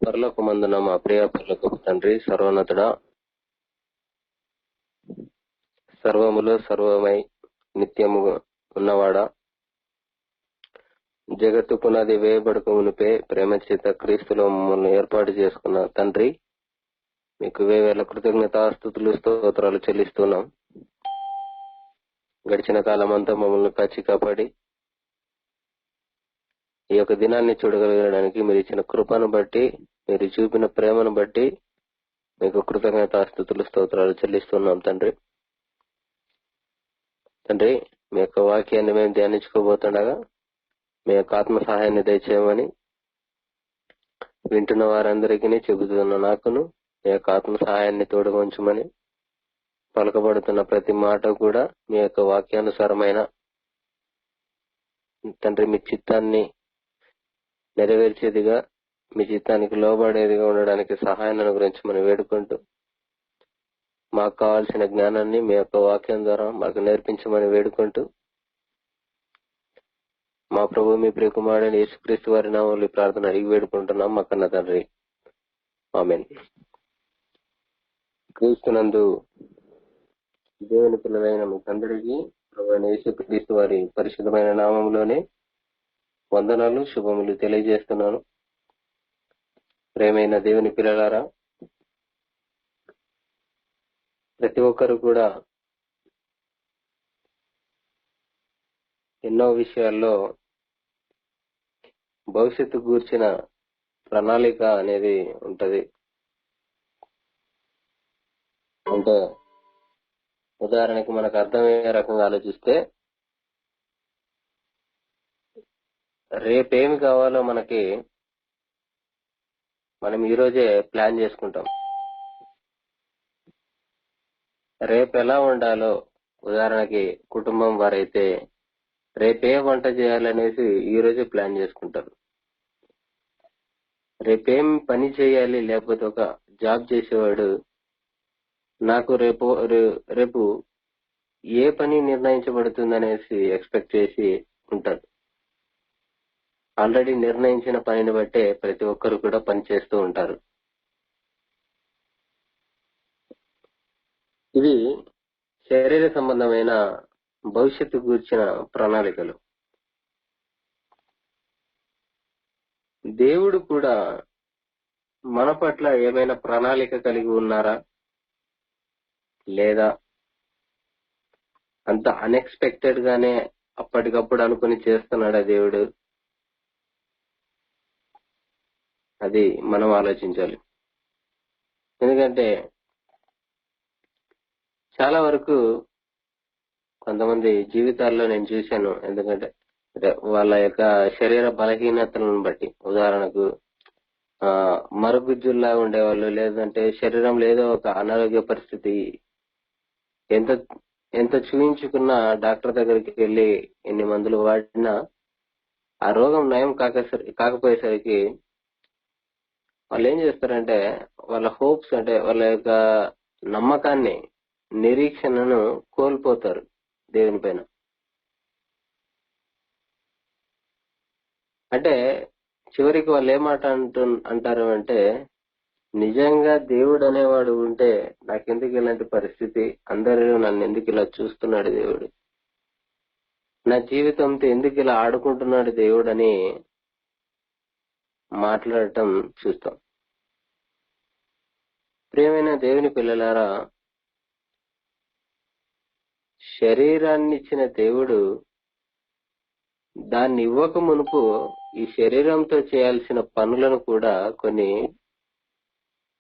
పరలోకమందున మా ప్రియ పరలోకపు తండ్రి, సర్వోన్నతుడా, సర్వములో సర్వమై నిత్యము ఉన్నవాడా, జగత్తు పునాది వేయబడక మునిపే ప్రేమ చేత క్రీస్తులో మమ్మల్ని ఏర్పాటు చేసుకున్న తండ్రి, మీకు వేవేల కృతజ్ఞతాస్తుతులు స్తోత్రాలు చెల్లిస్తున్నాం. గడిచిన కాలం అంతా మమ్మల్ని కాచి కాపాడి ఈ యొక్క దినాన్ని చూడగలగడానికి మీరు ఇచ్చిన కృపను బట్టి, మీరు చూపిన ప్రేమను బట్టి మీకు కృతజ్ఞతాస్తుతులు స్తోత్రాలు చెల్లిస్తున్నాం తండ్రి. తండ్రి, మీ యొక్క వాక్యాన్ని మేము ధ్యానించుకోబోతుండగా మీ యొక్క ఆత్మ సహాయాన్ని దయచేయమని వింటున్న వారందరికీ చెబుతున్న నాకును మీ యొక్క ఆత్మ సహాయాన్ని తోడుగా ఉంచమని, పలకబడుతున్న ప్రతి మాట కూడా మీ యొక్క వాక్యానుసారమైన తండ్రి మీ చిత్తాన్ని నెరవేర్చేదిగా, మీ చిత్తానికి లోబడేదిగా ఉండడానికి సహాయాన్ని గురించి మనం వేడుకుంటూ, మాకు కావాల్సిన జ్ఞానాన్ని మీ యొక్క వాక్యం ద్వారా మాకు నేర్పించమని వేడుకుంటూ, మా ప్రభు మీ ప్రియకుమారుడైన యేసుక్రీస్తు వారి నామములో ప్రార్థన అడిగి వేడుకుంటున్నాం మా కన్న తండ్రి, ఆమేన్. క్రీస్తునందు దేవుని పిల్లలైన మీకందరికీ ప్రభువైన యేసుక్రీస్తు వారి పరిశుద్ధమైన నామంలోనే వందనాలు, శుభములు తెలియజేస్తున్నాను. ప్రేమైన దేవుని పిల్లలారా, ప్రతి ఒక్కరు కూడా ఎన్నో విషయాల్లో భవిష్యత్తు గూర్చిన ప్రణాళిక అనేది ఉంటది. అంటే ఉదాహరణకి మనకు అర్థమయ్యే రకంగా ఆలోచిస్తే, రేపేమి కావాలో మనం ఈరోజే ప్లాన్ చేసుకుంటాం. రేపు ఎలా ఉండాలో, ఉదాహరణకి కుటుంబం వారైతే రేపే వంట చేయాలనేసి ఈ రోజే ప్లాన్ చేసుకుంటారు. రేపేం పని చేయాలి, లేకపోతే ఒక జాబ్ చేసేవాడు నాకు రేపు ఏ పని నిర్ణయించబడుతుంది అనేసి ఎక్స్పెక్ట్ చేసి ఉంటాడు. ఆల్రెడీ నిర్ణయించిన పనిని బట్టే ప్రతి ఒక్కరు కూడా పని చేస్తూ ఉంటారు. ఇవి శరీర సంబంధమైన భవిష్యత్తు గూర్చిన ప్రణాళికలు. దేవుడు కూడా మన పట్ల ఏమైనా ప్రణాళిక కలిగి ఉన్నారా, లేదా అంత అన్ఎక్స్పెక్టెడ్ గానే అప్పటికప్పుడు అనుకుని చేస్తున్నాడా దేవుడు? అది మనం ఆలోచించాలి. ఎందుకంటే చాలా వరకు కొంతమంది జీవితాల్లో నేను చూశాను. ఎందుకంటే వాళ్ళ యొక్క శరీర బలహీనతలను బట్టి, ఉదాహరణకు మరుగుజ్జుల్లా ఉండేవాళ్ళు, లేదంటే శరీరంలో ఏదో ఒక అనారోగ్య పరిస్థితి, ఎంత చూయించుకున్నా డాక్టర్ దగ్గరికి వెళ్ళి ఎన్ని మందులు వాడినా ఆ రోగం నయం కాకపోయేసరికి వాళ్ళు ఏం చేస్తారంటే వాళ్ళ హోప్స్, అంటే వాళ్ళ యొక్క నమ్మకాన్ని, నిరీక్షణను కోల్పోతారు దేవుని పైన. అంటే చివరికి వాళ్ళు ఏమాట అంటారు అంటే, నిజంగా దేవుడు అనేవాడు ఉంటే నాకెందుకు ఇలాంటి పరిస్థితి, అందరూ నన్ను ఎందుకు ఇలా చూస్తున్నాడు దేవుడు, నా జీవితంతో ఎందుకు ఇలా ఆడుకుంటున్నాడు దేవుడు అని మాట్లాడటం చూస్తాం. ప్రియమైన దేవుని పిల్లలారా, శరీరాన్ని ఇచ్చిన దేవుడు దాన్ని ఇవ్వక మునుపు ఈ శరీరంతో చేయాల్సిన పనులను కూడా కొన్ని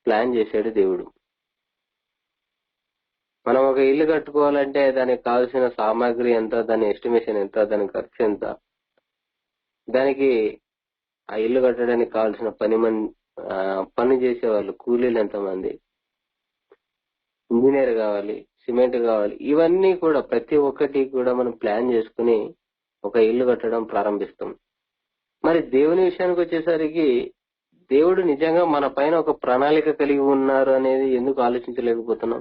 ప్లాన్ చేశాడు దేవుడు. మనం ఒక ఇల్లు కట్టుకోవాలంటే దానికి కావాల్సిన సామాగ్రి ఎంత, దాని ఎస్టిమేషన్ ఎంత, దాని ఖర్చు ఎంత, దానికి ఆ ఇల్లు కట్టడానికి కావాల్సిన పని చేసేవాళ్ళు కూలీలు ఎంతమంది, ఇంజనీర్ కావాలి, సిమెంట్ కావాలి, ఇవన్నీ కూడా ప్రతి ఒక్కటి కూడా మనం ప్లాన్ చేసుకుని ఒక ఇల్లు కట్టడం ప్రారంభిస్తాం. మరి దేవుని విషయానికి వచ్చేసరికి దేవుడు నిజంగా మన పైన ఒక ప్రణాళిక కలిగి ఉన్నారు అనేది ఎందుకు ఆలోచించలేకపోతున్నాం?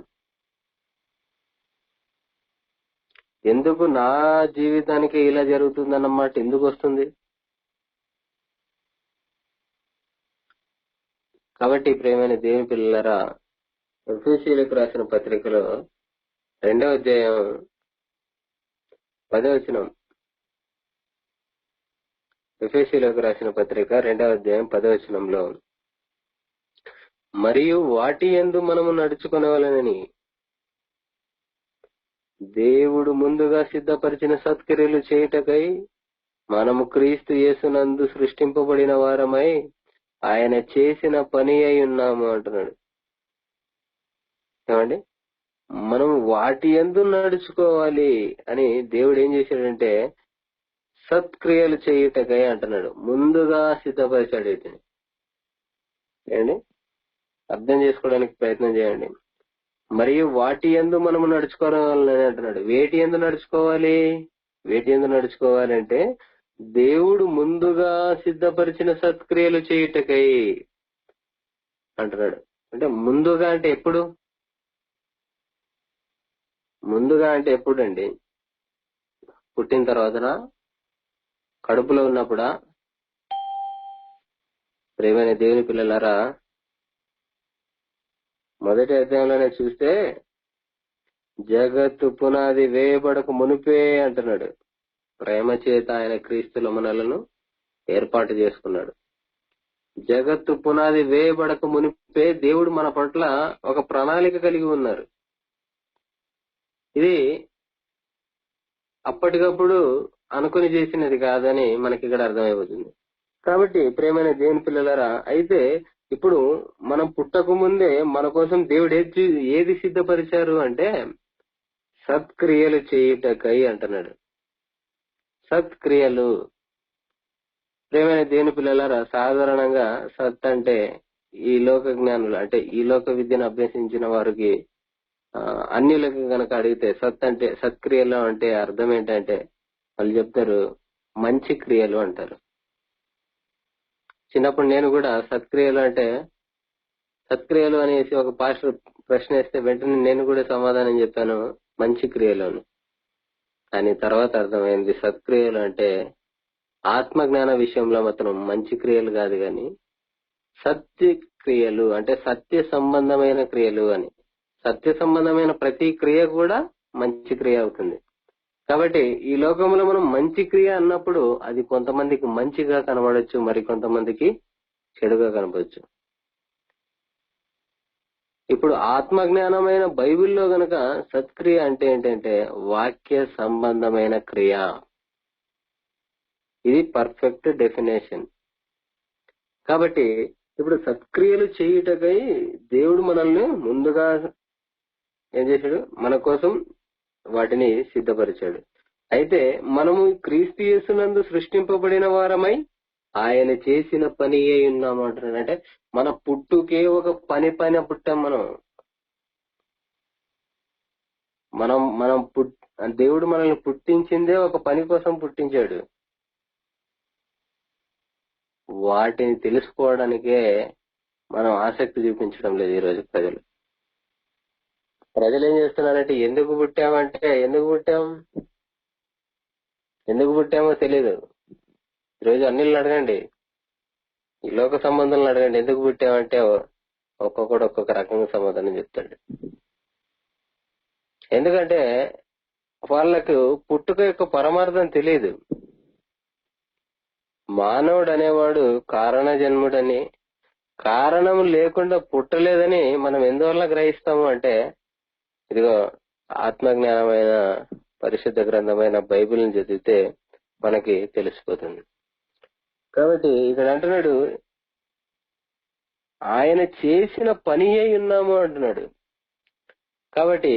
ఎందుకు నా జీవితానికి ఇలా జరుగుతుందన్నమాట ఎందుకు వస్తుంది? కాబట్టి ప్రియమైన దేవుని పిల్లలారా, ఎఫెసీయులకు రాసిన పత్రికలో 2వ అధ్యాయం 10వ వచనం, ఎఫెసీయులకు రాసిన పత్రిక 2వ అధ్యాయం 10వ వచనంలో, మరియు వాటి యందు మనము నడుచుకొనవలెనని దేవుడు ముందుగా సిద్ధపరిచిన సత్క్రియలు చేయుటకై మనము క్రీస్తు యేసునందు సృష్టింపబడిన వారమై ఆయన చేసిన పని అయి ఉన్నాము అంటున్నాడు. ఏమండి, మనం వాటి యందు నడుచుకోవాలి అని దేవుడు ఏం చేశాడంటే సత్క్రియలు చేయుటకై అంటున్నాడు. ముందుగా సిద్ధపరిచాడు. వీటిని ఏమండి అర్థం చేసుకోవడానికి ప్రయత్నం చేయండి. మరియు వాటి యందు మనము నడుచుకోవాలని అంటున్నాడు. వేటి యందు నడుచుకోవాలి? వేటి యందు నడుచుకోవాలంటే దేవుడు ముందుగా సిద్ధపరిచిన సత్క్రియలు చేయుటకై అంటున్నాడు. అంటే ముందుగా అంటే ఎప్పుడు? ముందుగా అంటే ఎప్పుడండి? పుట్టిన తర్వాతనా? కడుపులో ఉన్నప్పుడా? ప్రియమైన దేవుని పిల్లలారా, మొదటి అధ్యాయంలోనే చూస్తే జగత్తు పునాది వేయబడక మునిపే అంటున్నాడు. ప్రేమ చేత ఆయన క్రీస్తుల మనలను ఏర్పాటు చేసుకున్నాడు. జగత్తు పునాది వేయబడక మునిపే దేవుడు మన పట్ల ఒక ప్రణాళిక కలిగి ఉన్నారు. ఇది అప్పటికప్పుడు అనుకుని చేసినది కాదని మనకి ఇక్కడ అర్థమైపోతుంది. కాబట్టి ప్రేమైన దేవుని పిల్లలారా, అయితే ఇప్పుడు మనం పుట్టక ముందే మన కోసం దేవుడు ఏది సిద్ధపరిచారు అంటే సత్క్రియలు చేయుటకై అంటున్నాడు. సత్క్రియలు. ప్రేమైన దేవుని పిల్లలారా, సాధారణంగా సత్ అంటే ఈ లోక జ్ఞానులు, అంటే ఈ లోక విద్యను అభ్యసించిన వారికి అన్యులకు గనక అడిగితే సత్ అంటే సత్క్రియలు అంటే అర్థం ఏంటంటే వాళ్ళు చెప్తారు మంచి క్రియలు అంటారు. చిన్నప్పుడు నేను కూడా సత్క్రియలు అంటే సత్క్రియలు అనేసి ఒక పాస్టర్ ప్రశ్న వేస్తే వెంటనే నేను కూడా సమాధానం చెప్పాను మంచి క్రియలు అని. కానీ తర్వాత అర్థమైంది సత్క్రియలు అంటే ఆత్మజ్ఞాన విషయంలో మాత్రం మంచి క్రియలు కాదు, కానీ సత్య క్రియలు అంటే సత్య సంబంధమైన క్రియలు అని. సత్య సంబంధమైన ప్రతి క్రియ కూడా మంచి క్రియ అవుతుంది. కాబట్టి ఈ లోకంలో మనం మంచి క్రియ అన్నప్పుడు అది కొంతమందికి మంచిగా కనబడచ్చు, మరి కొంతమందికి చెడుగా కనబడచ్చు. ఇప్పుడు ఆత్మజ్ఞానమైన బైబిల్లో గనక సత్క్రియ అంటే ఏంటంటే వాక్య సంబంధమైన క్రియ. ఇది పర్ఫెక్ట్ డెఫినేషన్. కాబట్టి ఇప్పుడు సత్క్రియలు చేయుటకై దేవుడు మనల్ని ముందుగా ఏం చేశాడు? మన కోసం వాటిని సిద్ధపరిచాడు. అయితే మనము క్రీస్తు యేసునందు సృష్టింపబడిన వారమై ఆయన చేసిన పని అయి ఉన్నాము అంటున్నాడు. అంటే మన పుట్టుకే ఒక పైన పుట్టాం. మనం దేవుడు మనల్ని పుట్టించిందే ఒక పని కోసం పుట్టించాడు. వాటిని తెలుసుకోవడానికే మనం ఆసక్తి చూపించడం లేదు ఈరోజు ప్రజలు ఏం చేస్తున్నారంటే ఎందుకు పుట్టామో తెలియదు. ఈరోజు అన్నిళ్ళు అడగండి, ఈ లోక సంబంధాలను అడగండి, ఎందుకు పుట్టామంటే ఒక్కొక్కడు ఒక్కొక్క రకంగా సమాధానం చెప్తాడు. ఎందుకంటే వాళ్ళకు పుట్టుక యొక్క పరమార్థం తెలియదు. మానవుడు అనేవాడు కారణ జన్ముడని, కారణం లేకుండా పుట్టలేదని మనం ఎందువల్ల గ్రహిస్తాము అంటే ఇదిగో ఆత్మజ్ఞానమైన పరిశుద్ధ గ్రంథమైన బైబిల్ని చదివితే మనకి తెలిసిపోతుంది. కాబట్టి ఇక్కడ అంటున్నాడు ఆయన చేసిన పని అయి ఉన్నాము అంటున్నాడు. కాబట్టి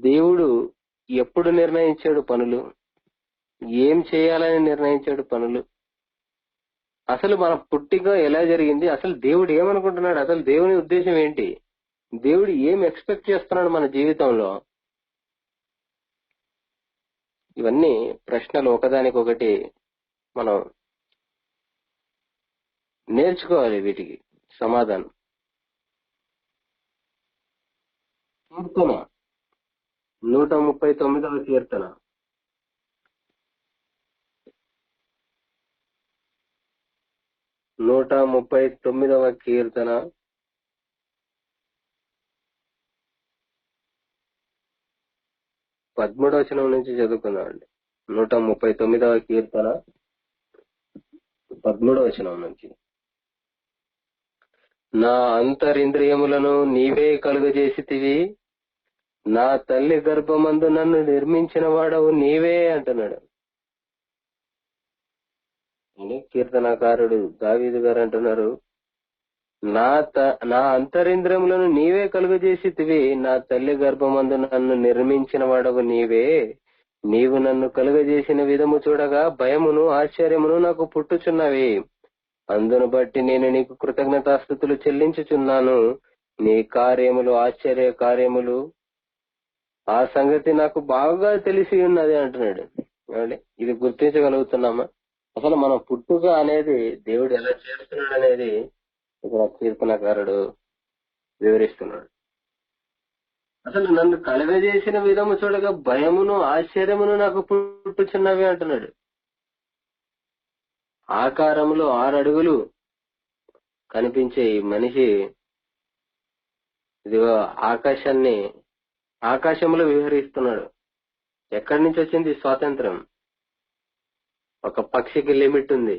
దేవుడు ఎప్పుడు నిర్ణయించాడు పనులు, ఏం చేయాలని నిర్ణయించాడు పనులు, అసలు మన పుట్టిక ఎలా జరిగింది, అసలు దేవుడు ఏమనుకుంటున్నాడు, అసలు దేవుని ఉద్దేశం ఏంటి, దేవుడు ఏం ఎక్స్పెక్ట్ చేస్తున్నాడు మన జీవితంలో, ఇవన్నీ ప్రశ్నలు ఒకదానికొకటి మనం నేర్చుకోవాలి. వీటికి సమాధానం. కీర్తన 139వ కీర్తన 139వ కీర్తన 13వ వచనం నుంచి చదువుకుందామండి. 139వ కీర్తన 13వ వచనం నుంచి. నా అంతరింద్రియములను నీవే కలుగజేసితివి, నా తల్లి గర్భమందు నన్ను నిర్మించిన వాడవు నీవే అంటున్నాడు. కీర్తనకారుడు దావీదు గారు అంటున్నారు, నా అంతరింద్రియములను నీవే కలుగజేసితివి, నా తల్లి గర్భమందు నన్ను నిర్మించిన వాడవు నీవే. నీవు నన్ను కలుగజేసిన విధము చూడగా భయమును ఆశ్చర్యమును నాకు పుట్టుచున్నవి. అందును బట్టి నేను నీకు కృతజ్ఞతాస్తుతులు చెల్లించుచున్నాను. నీ కార్యములు ఆశ్చర్య కార్యములు, ఆ సంగతి నాకు బాగా తెలిసి ఉన్నది అంటున్నాడు. ఇది గుర్తించగలుగుతున్నామా? అసలు మన పుట్టుక అనేది దేవుడు ఎలా చేస్తున్నాడు అనేది ఇక్కడ కీర్తనకారుడు వివరిస్తున్నాడు. అసలు నన్ను కలగజేసిన విధము చూడగా భయమును ఆశ్చర్యమును నాకు పుట్టుచున్నవి అంటున్నాడు. ఆకారంలో 6 అడుగులు కనిపించే ఈ మనిషి ఇదిగో ఆకాశంలో విహరిస్తున్నాడు. ఎక్కడి నుంచి వచ్చింది స్వాతంత్రం? ఒక పక్షికి లిమిట్ ఉంది,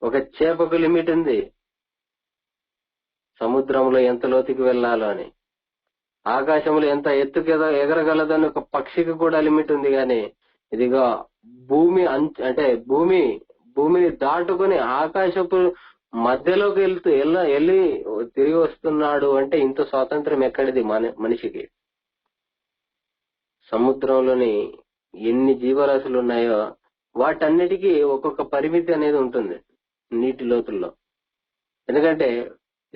ఒక చేపకు లిమిట్ ఉంది, సముద్రంలో ఎంత లోతుకి వెళ్లాలో అని, ఆకాశంలో ఎంత ఎత్తుకు ఎగరగలదని ఒక పక్షికి కూడా లిమిట్ ఉంది. కానీ ఇదిగో భూమి అంటే భూమిని దాటుకుని ఆకాశపు మధ్యలోకి వెళ్ళి తిరిగి వస్తున్నాడు అంటే ఇంత స్వాతంత్రం ఎక్కడిది మనిషికి? సముద్రంలోని ఎన్ని జీవరాశులు ఉన్నాయో వాటన్నిటికీ ఒక్కొక్క పరిమితి అనేది ఉంటుంది నీటి లోతుల్లో. ఎందుకంటే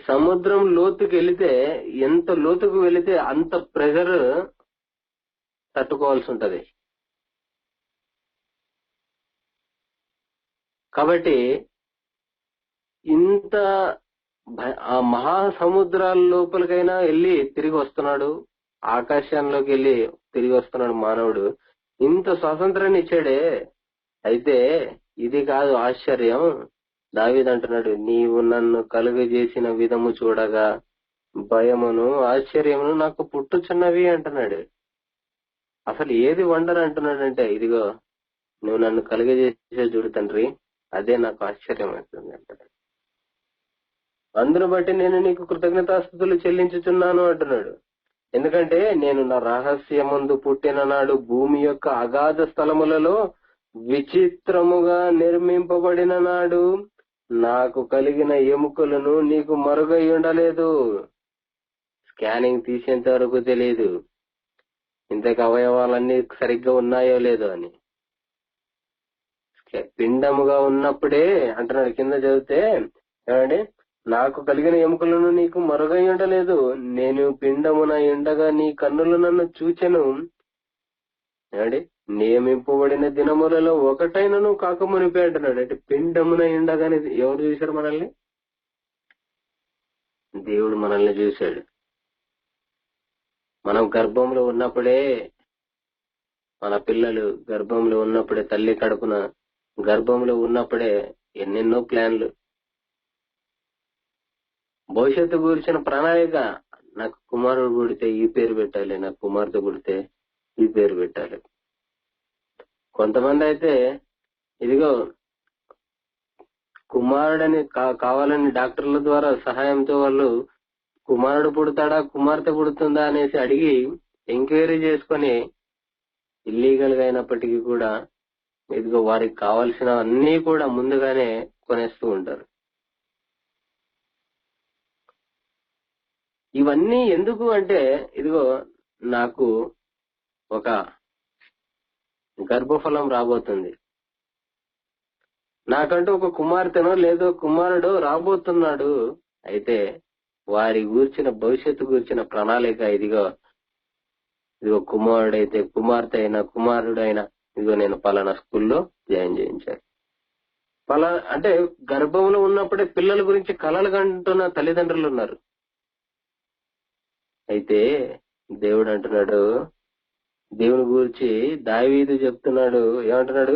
సముద్రం లోతుకి వెళితే, ఎంత లోతుకు వెళితే అంత ప్రెషర్ తట్టుకోవాల్సి ఉంటది. కాబట్టి ఇంత ఆ మహాసముద్రాల లోపలికైనా వెళ్ళి తిరిగి వస్తున్నాడు, ఆకాశంలోకి వెళ్ళి తిరిగి వస్తున్నాడు మానవుడు. ఇంత స్వాతంత్రాన్ని ఇచ్చాడే. అయితే ఇది కాదు ఆశ్చర్యం. దావీదు అంటున్నాడు, నీవు నన్ను కలుగజేసిన విధము చూడగా భయమును ఆశ్చర్యమును నాకు పుట్టుచున్నవి అంటున్నాడు. అసలు ఏది వండర్ అంటున్నాడంటే, ఇదిగో నువ్వు నన్ను కలుగజేసే చూడు తండ్రి, అదే నాకు ఆశ్చర్యం అవుతుంది అంటున్నాడు. అందును బట్టి నేను నీకు కృతజ్ఞతాస్తుతులు చెల్లించుచున్నాను అంటున్నాడు. ఎందుకంటే నేను నా రహస్యమందు పుట్టిన నాడు భూమి యొక్క అగాధ స్థలములలో విచిత్రముగా నిర్మింపబడిన నాడు నాకు కలిగిన ఎముకలను నీకు మరుగై ఉండలేదు. స్కానింగ్ తీసేంత వరకు తెలియదు ఇంతకు అవయవాలన్నీ సరిగ్గా ఉన్నాయో లేదో అని. పిండముగా ఉన్నప్పుడే అంటున్నాడు. కింద చదివితే ఏమండి, నాకు కలిగిన ఎముకలను నీకు మరుగై ఉండలేదు. నేను పిండమున ఉండగా నీ కన్నులు నన్ను చూచెను. ఏమండి, నియమింపబడిన దినములలో ఒకటైనను కాకమునిపే అంటున్నాడు. అంటే పిండమున ఉండగానే ఎవరు చూశారు మనల్ని? దేవుడు మనల్ని చూశాడు. మనం గర్భంలో ఉన్నప్పుడే, మన పిల్లలు గర్భంలో ఉన్నప్పుడే, తల్లి కడుపున గర్భంలో ఉన్నప్పుడే ఎన్నెన్నో ప్లాన్లు, భవిష్యత్తు గురించిన ప్రణాళిక. నాకు కుమారుడు పుడితే ఈ పేరు పెట్టాలి, నాకు కుమార్తె పుడితే ఈ పేరు పెట్టాలి. కొంతమంది అయితే ఇదిగో కుమారుడని కావాలని డాక్టర్ల ద్వారా సహాయంతో వాళ్ళు కుమారుడు పుడతాడా కుమార్తె పుడుతుందా అనేసి అడిగి ఎంక్వైరీ చేసుకొని ఇల్లీగల్ గా అయినప్పటికీ కూడా ఇదిగో వారికి కావాల్సిన అన్ని కూడా ముందుగానే కొనేస్తూ ఉంటారు. ఇవన్నీ ఎందుకు అంటే, ఇదిగో నాకు ఒక గర్భఫలం రాబోతుంది, నాకంటూ ఒక కుమార్తెనో లేదో కుమారుడు రాబోతున్నాడు. అయితే వారి గూర్చిన భవిష్యత్తు గూర్చిన ప్రణాళిక ఇదిగో కుమారుడైతే కుమార్తె అయినా కుమారుడైనా ఇదిగో నేను పలానా స్కూల్లో జాయిన్ చేయించాను. అంటే గర్భంలో ఉన్నప్పుడే పిల్లల గురించి కలలు కంటున్న తల్లిదండ్రులు ఉన్నారు. అయితే దేవుడు అంటున్నాడు, దేవుని గురించి దావీదు చెప్తున్నాడు, ఏమంటున్నాడు?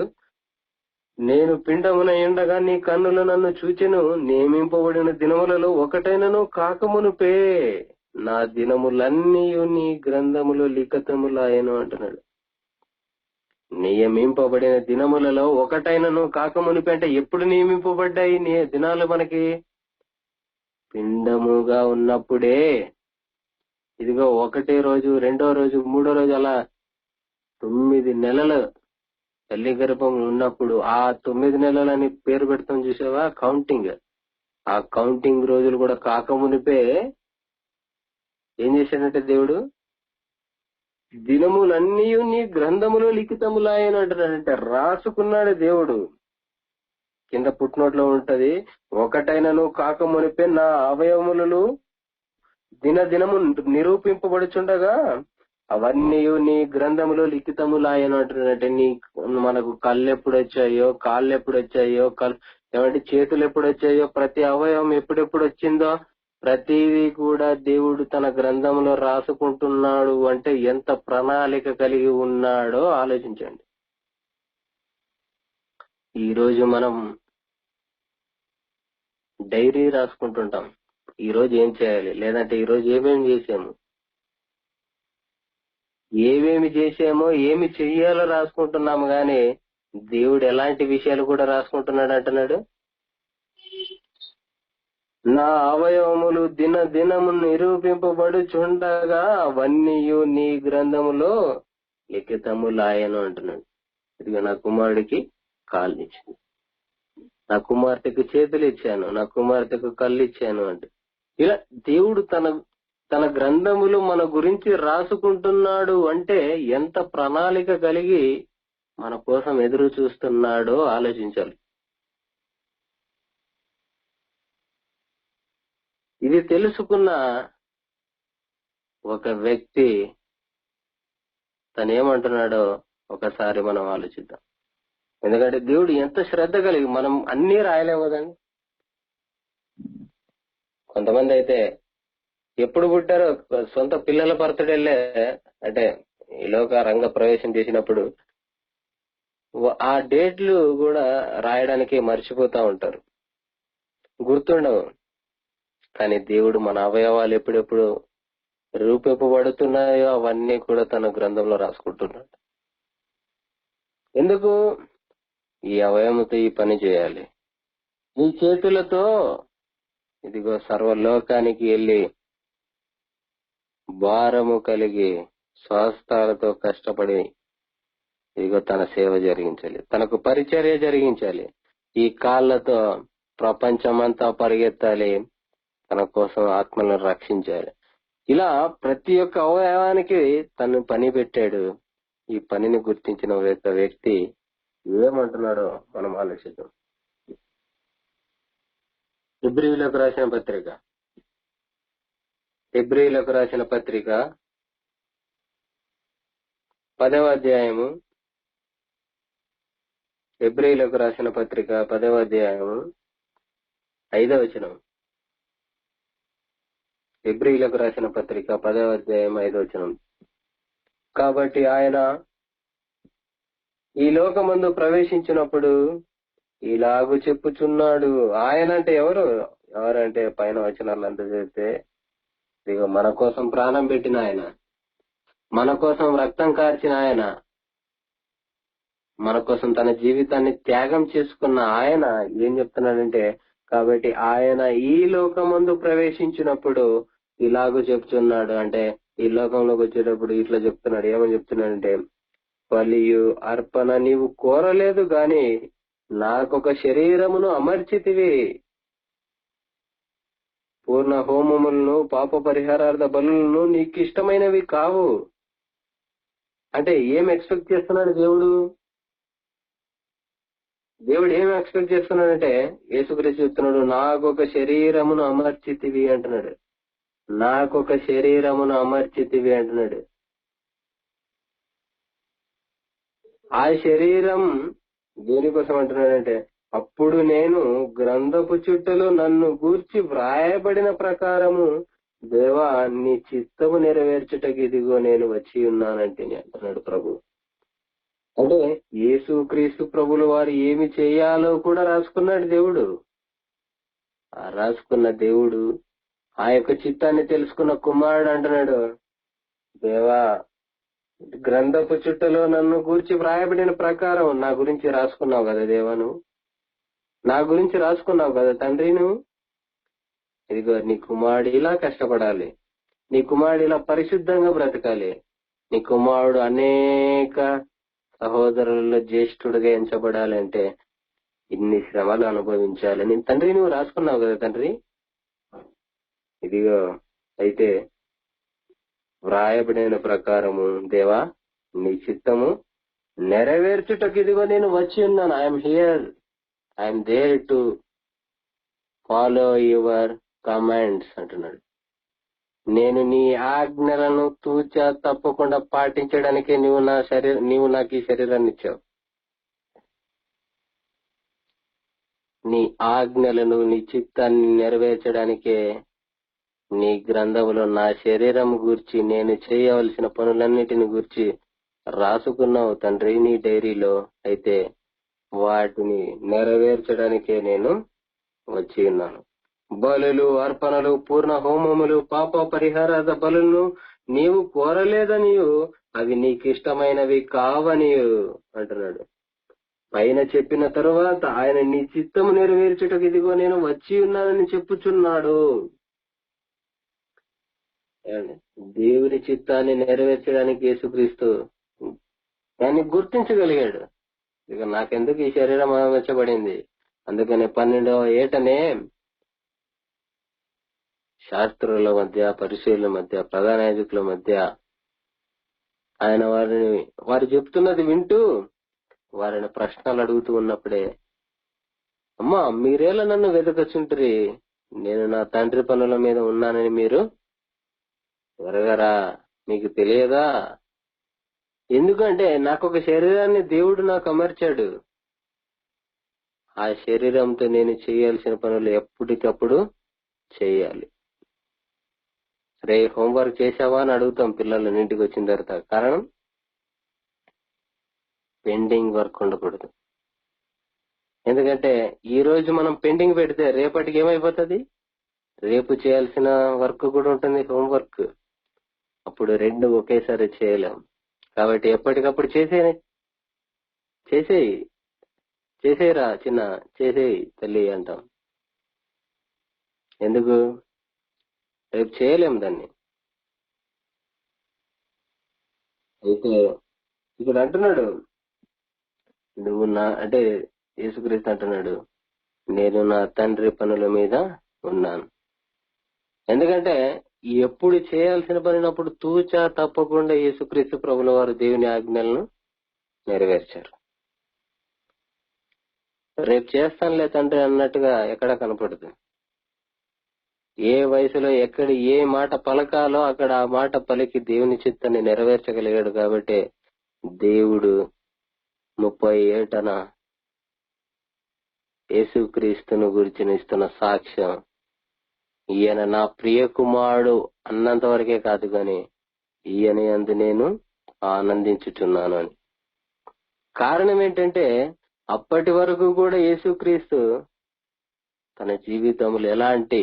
నేను పిండమున ఉండగా నీ కన్నులు నన్ను చూచెను. నియమింపబడిన దినములలో ఒకటైనను కాకమునుపే నా దినములన్నీ నీ గ్రంథములో లిఖితములాయెను అంటున్నాడు. నియమింపబడిన దినములలో ఒకటైనను కాకమునుపే అంటే ఎప్పుడు నియమింపబడ్డాయి దినాలు మనకి? పిండముగా ఉన్నప్పుడే. ఇదిగో ఒకటే రోజు, రెండో రోజు, మూడో రోజు, అలా 9 నెలలు తల్లి గర్భంలో ఉన్నప్పుడు ఆ 9 నెలలని పేరు పెడతాం చూసావా, కౌంటింగ్. ఆ కౌంటింగ్ రోజులు కూడా కాకమునిపే ఏం చేశాడంటే దేవుడు, దినములన్నీ నీ గ్రంథములో లిఖితములాయని అంటున్నాడంటే రాసుకున్నాడు దేవుడు. కింద పుట్టినోట్లో ఉంటది, ఒకటైనను కాకమునిపే నా అవయవములను దినదినము నిరూపింపబడుచుండగా అవన్నీ నీ గ్రంథములో లిఖితములాయను అంటున్నాడంటే మనకు కళ్ళు ఎప్పుడు వచ్చాయో, కాళ్ళు ఎప్పుడు వచ్చాయో, ఏమంటే చేతులు ఎప్పుడు వచ్చాయో, ప్రతి అవయవం ఎప్పుడెప్పుడు వచ్చిందో ప్రతిదీ కూడా దేవుడు తన గ్రంథంలో రాసుకుంటున్నాడు. అంటే ఎంత ప్రణాళిక కలిగి ఉన్నాడో ఆలోచించండి. ఈ రోజు మనం డైరీ రాసుకుంటుంటాం, ఈ రోజు ఏం చేయాలి, లేదంటే ఈ రోజు ఏమేమి చేసాము, ఏమేమి చేసామో ఏమి చెయ్యాలో రాసుకుంటున్నాము. గాని దేవుడు ఎలాంటి విషయాలు కూడా రాసుకుంటున్నాడు అంటున్నాడు, నా అవయవములు దినము నిరూపింపబడుచుండగా అవన్నీ నీ గ్రంథములో లిఖితములాయను అంటున్నాడు. ఇదిగో నా కుమారుడికి కాళ్ళు ఇచ్చాను, నా కుమార్తెకు చేతులు ఇచ్చాను, నా కుమార్తెకు కళ్ళు ఇచ్చాను అంటే ఇలా దేవుడు తన గ్రంథములు మన గురించి రాసుకుంటున్నాడు. అంటే ఎంత ప్రణాళిక కలిగి మన కోసం ఎదురు చూస్తున్నాడో ఆలోచించాలి. ఇది తెలుసుకున్న ఒక వ్యక్తి తనేమంటున్నాడో ఒకసారి మనం ఆలోచిద్దాం. ఎందుకంటే దేవుడు ఎంత శ్రద్ధ కలిగి, మనం అన్నీ రాయలేము కదండి. కొంతమంది అయితే ఎప్పుడు పుట్టారో సొంత పిల్లల బర్త్డేలే, అంటే ఈ లోక రంగ ప్రవేశం చేసినప్పుడు ఆ డేట్లు కూడా రాయడానికి మర్చిపోతా ఉంటారు, గుర్తుండవు. కానీ దేవుడు మన అవయవాలు ఎప్పుడెప్పుడు రూపింపబడుతున్నాయో అవన్నీ కూడా తన గ్రంథంలో రాసుకుంటున్నాడు. ఎందుకు? ఈ అవయవంతో ఈ పని చేయాలి, ఈ చేతులతో ఇదిగో సర్వలోకానికి వెళ్ళి భారము కలిగి స్వస్థాలతో కష్టపడి ఇదిగో తన సేవ జరిగించాలి, తనకు పరిచర్య జరిగించాలి. ఈ కాళ్ళతో ప్రపంచమంతా పరిగెత్తాలి, తన కోసం ఆత్మలను రక్షించాలి. ఇలా ప్రతి ఒక్క అవయవానికి తను పని పెట్టాడు. ఈ పనిని గుర్తించిన వ్యక్తి ఏమంటున్నాడో మనం ఆలోచిద్దాం. హెబ్రీయులకు రాసిన పత్రిక 10వ అధ్యాయము, హెబ్రీయులకు రాసిన పత్రిక 10వ అధ్యాయము 5వ వచనం. హెబ్రీయులకు రాసిన పత్రిక 10వ అధ్యాయం 5వ వచనం. కాబట్టి ఆయన ఈ లోకమందు ప్రవేశించినప్పుడు ఇలాగు చెప్పుచున్నాడు. ఆయన అంటే ఎవరంటే పైన వచనాలు అంతా చేస్తే ఇదిగో మన కోసం ప్రాణం పెట్టిన ఆయన, మన కోసం రక్తం కార్చిన ఆయన, మన కోసం తన జీవితాన్ని త్యాగం చేసుకున్న ఆయన ఏం చెప్తున్నాడంటే, కాబట్టి ఆయన ఈ లోకమందు ప్రవేశించినప్పుడు ఇలాగూ చెప్తున్నాడు. అంటే ఈ లోకంలోకి వచ్చేటప్పుడు ఇట్లా చెప్తున్నాడు. ఏమని చెప్తున్నాడంటే, బలియు అర్పణ నీవు కోరలేదు గాని నాకొక శరీరమును అమర్చితివి, పూర్ణ హోమములను పాప పరిహారార్థ బలులను నీకు ఇష్టమైనవి కావు. అంటే ఏం ఎక్స్పెక్ట్ చేస్తున్నాడు దేవుడు? దేవుడు ఏం ఎక్స్పెక్ట్ చేస్తున్నాడంటే, యేసుక్రీస్తు చెప్తున్నాడు, నాకొక శరీరమును అమర్చితివి అంటున్నాడు. నాకొక శరీరమును అమర్చితివి అంటున్నాడు. ఆ శరీరం దేనికోసం అంటున్నాడంటే, అప్పుడు నేను గ్రంథపు చుట్టలో నన్ను గూర్చి వ్రాయబడిన ప్రకారము దేవా నీ చిత్తము నెరవేర్చుటకు ఇదిగో నేను వచ్చి ఉన్నానంటే అంటున్నాడు ప్రభు. అంటే యేసు క్రీస్తు ప్రభులు వారు ఏమి చేయాలో కూడా రాసుకున్నాడు దేవుడు. ఆ రాసుకున్న దేవుడు ఆ యొక్క చిత్తాన్ని తెలుసుకున్న కుమారుడు అంటున్నాడు, దేవా గ్రంథపు చుట్టలో నన్ను గూర్చి వ్రాయబడిన ప్రకారం నా గురించి రాసుకున్నావు కదా దేవా, నువ్వు నా గురించి రాసుకున్నావు కదా తండ్రి, నువ్వు ఇదిగో నీ కుమారుడు ఇలా కష్టపడాలి, నీ కుమారుడు ఇలా పరిశుద్ధంగా బ్రతకాలి, నీ కుమారుడు అనేక సహోదరులలో జ్యేష్ఠుడిగా ఎంచబడాలి అంటే ఇన్ని శ్రమలు అనుభవించాలి నీ తండ్రి, నువ్వు రాసుకున్నావు కదా తండ్రి. ఇదిగో అయితే వ్రాయబడిన ప్రకారము దేవా నీ చిత్తము నెరవేర్చుటకు ఇదిగో నేను వచ్చి ఉన్నాను. I'm here, I'm there to follow your commands అంటున్నాడు. నేను నీ ఆజ్ఞలను తూచా తప్పకుండా పాటించడానికే నీవు నాకు ఈ శరీరాన్ని ఇచ్చావు. నీ ఆజ్ఞలను నీ చిత్తాన్ని నెరవేర్చడానికే నీ గ్రంథములో నా శరీరం గూర్చి నేను చేయవలసిన పనులన్నిటిని గూర్చి రాసుకున్నావు తండ్రి నీ డైరీలో. అయితే వాటిని నెరవేర్చడానికే నేను వచ్చి ఉన్నాను. బలులు, అర్పణలు, పూర్ణ హోమములు, పాప పరిహారార్థ బలులను నీవు కోరలేదనియు అవి నీకిష్టమైనవి కావనియు అంటున్నాడు. పైన చెప్పిన తరువాత ఆయన నీ చిత్తము నెరవేర్చుటకు ఇదిగో నేను వచ్చి ఉన్నానని చెప్పుచున్నాడు. దేవుని చిత్తాన్ని నెరవేర్చడానికి యేసుక్రీస్తు దాన్ని గుర్తించగలిగాడు. ఇక నాకెందుకు ఈ శరీరం అమర్చబడింది, అందుకని 12వ ఏటనే శాస్త్రుల మధ్య, పరిశీలుల మధ్య, ప్రధాన యాజకుల మధ్య ఆయన వారు చెప్తున్నది వింటూ వారిని ప్రశ్నలు అడుగుతూ ఉన్నప్పుడే, అమ్మా మీరేలా నన్ను వెతకచుంటురి, నేను నా తండ్రి పనుల మీద ఉన్నానని మీరు ఎరగరా, మీకు తెలియదా? ఎందుకంటే నాకు ఒక శరీరాన్ని దేవుడు నాకు అమర్చాడు. ఆ శరీరంతో నేను చేయాల్సిన పనులు ఎప్పటికప్పుడు చేయాలి. రే హోంవర్క్ చేసావా అని అడుగుతాం పిల్లలు ఇంటికి వచ్చిన తర్వాత. కారణం పెండింగ్ వర్క్ ఉండకూడదు. ఎందుకంటే ఈ రోజు మనం పెండింగ్ పెడితే రేపటికి ఏమైపోతుంది, రేపు చేయాల్సిన వర్క్ కూడా ఉంటుంది, హోంవర్క్. అప్పుడు రెండు ఒకేసారి చేయలేం. కాబట్టి ఎప్పటికప్పుడు చేసేయరా చిన్న, చేసేయి తల్లి అంటాం. ఎందుకు, రేపు చేయలేం దాన్ని. అయితే ఇక్కడ అంటున్నాడు, నువ్వు అంటే యేసుక్రీస్తు అంటున్నాడు, నేను నా తండ్రి పనుల మీద ఉన్నాను. ఎందుకంటే ఎప్పుడు చేయాల్సిన పనినప్పుడు తూచా తప్పకుండా యేసుక్రీస్తు ప్రభుల వారు దేవుని ఆజ్ఞలను నెరవేర్చారు. రేపు చేస్తానులే తండ్రి అన్నట్టుగా ఎక్కడ కనపడదు. ఏ వయసులో ఎక్కడ ఏ మాట పలకాలో అక్కడ ఆ మాట పలికి దేవుని చిత్తాన్ని నెరవేర్చగలిగాడు. కాబట్టి దేవుడు 30 ఏటన యేసుక్రీస్తును గురించి ఇస్తున్న సాక్ష్యం, ఈయన నా ప్రియ కుమారుడు అన్నంత వరకే కాదు కానీ ఈయన యందు నేను ఆనందించుచున్నాను అని. కారణం ఏంటంటే అప్పటి వరకు కూడా యేసుక్రీస్తు తన జీవితంలో ఎలాంటి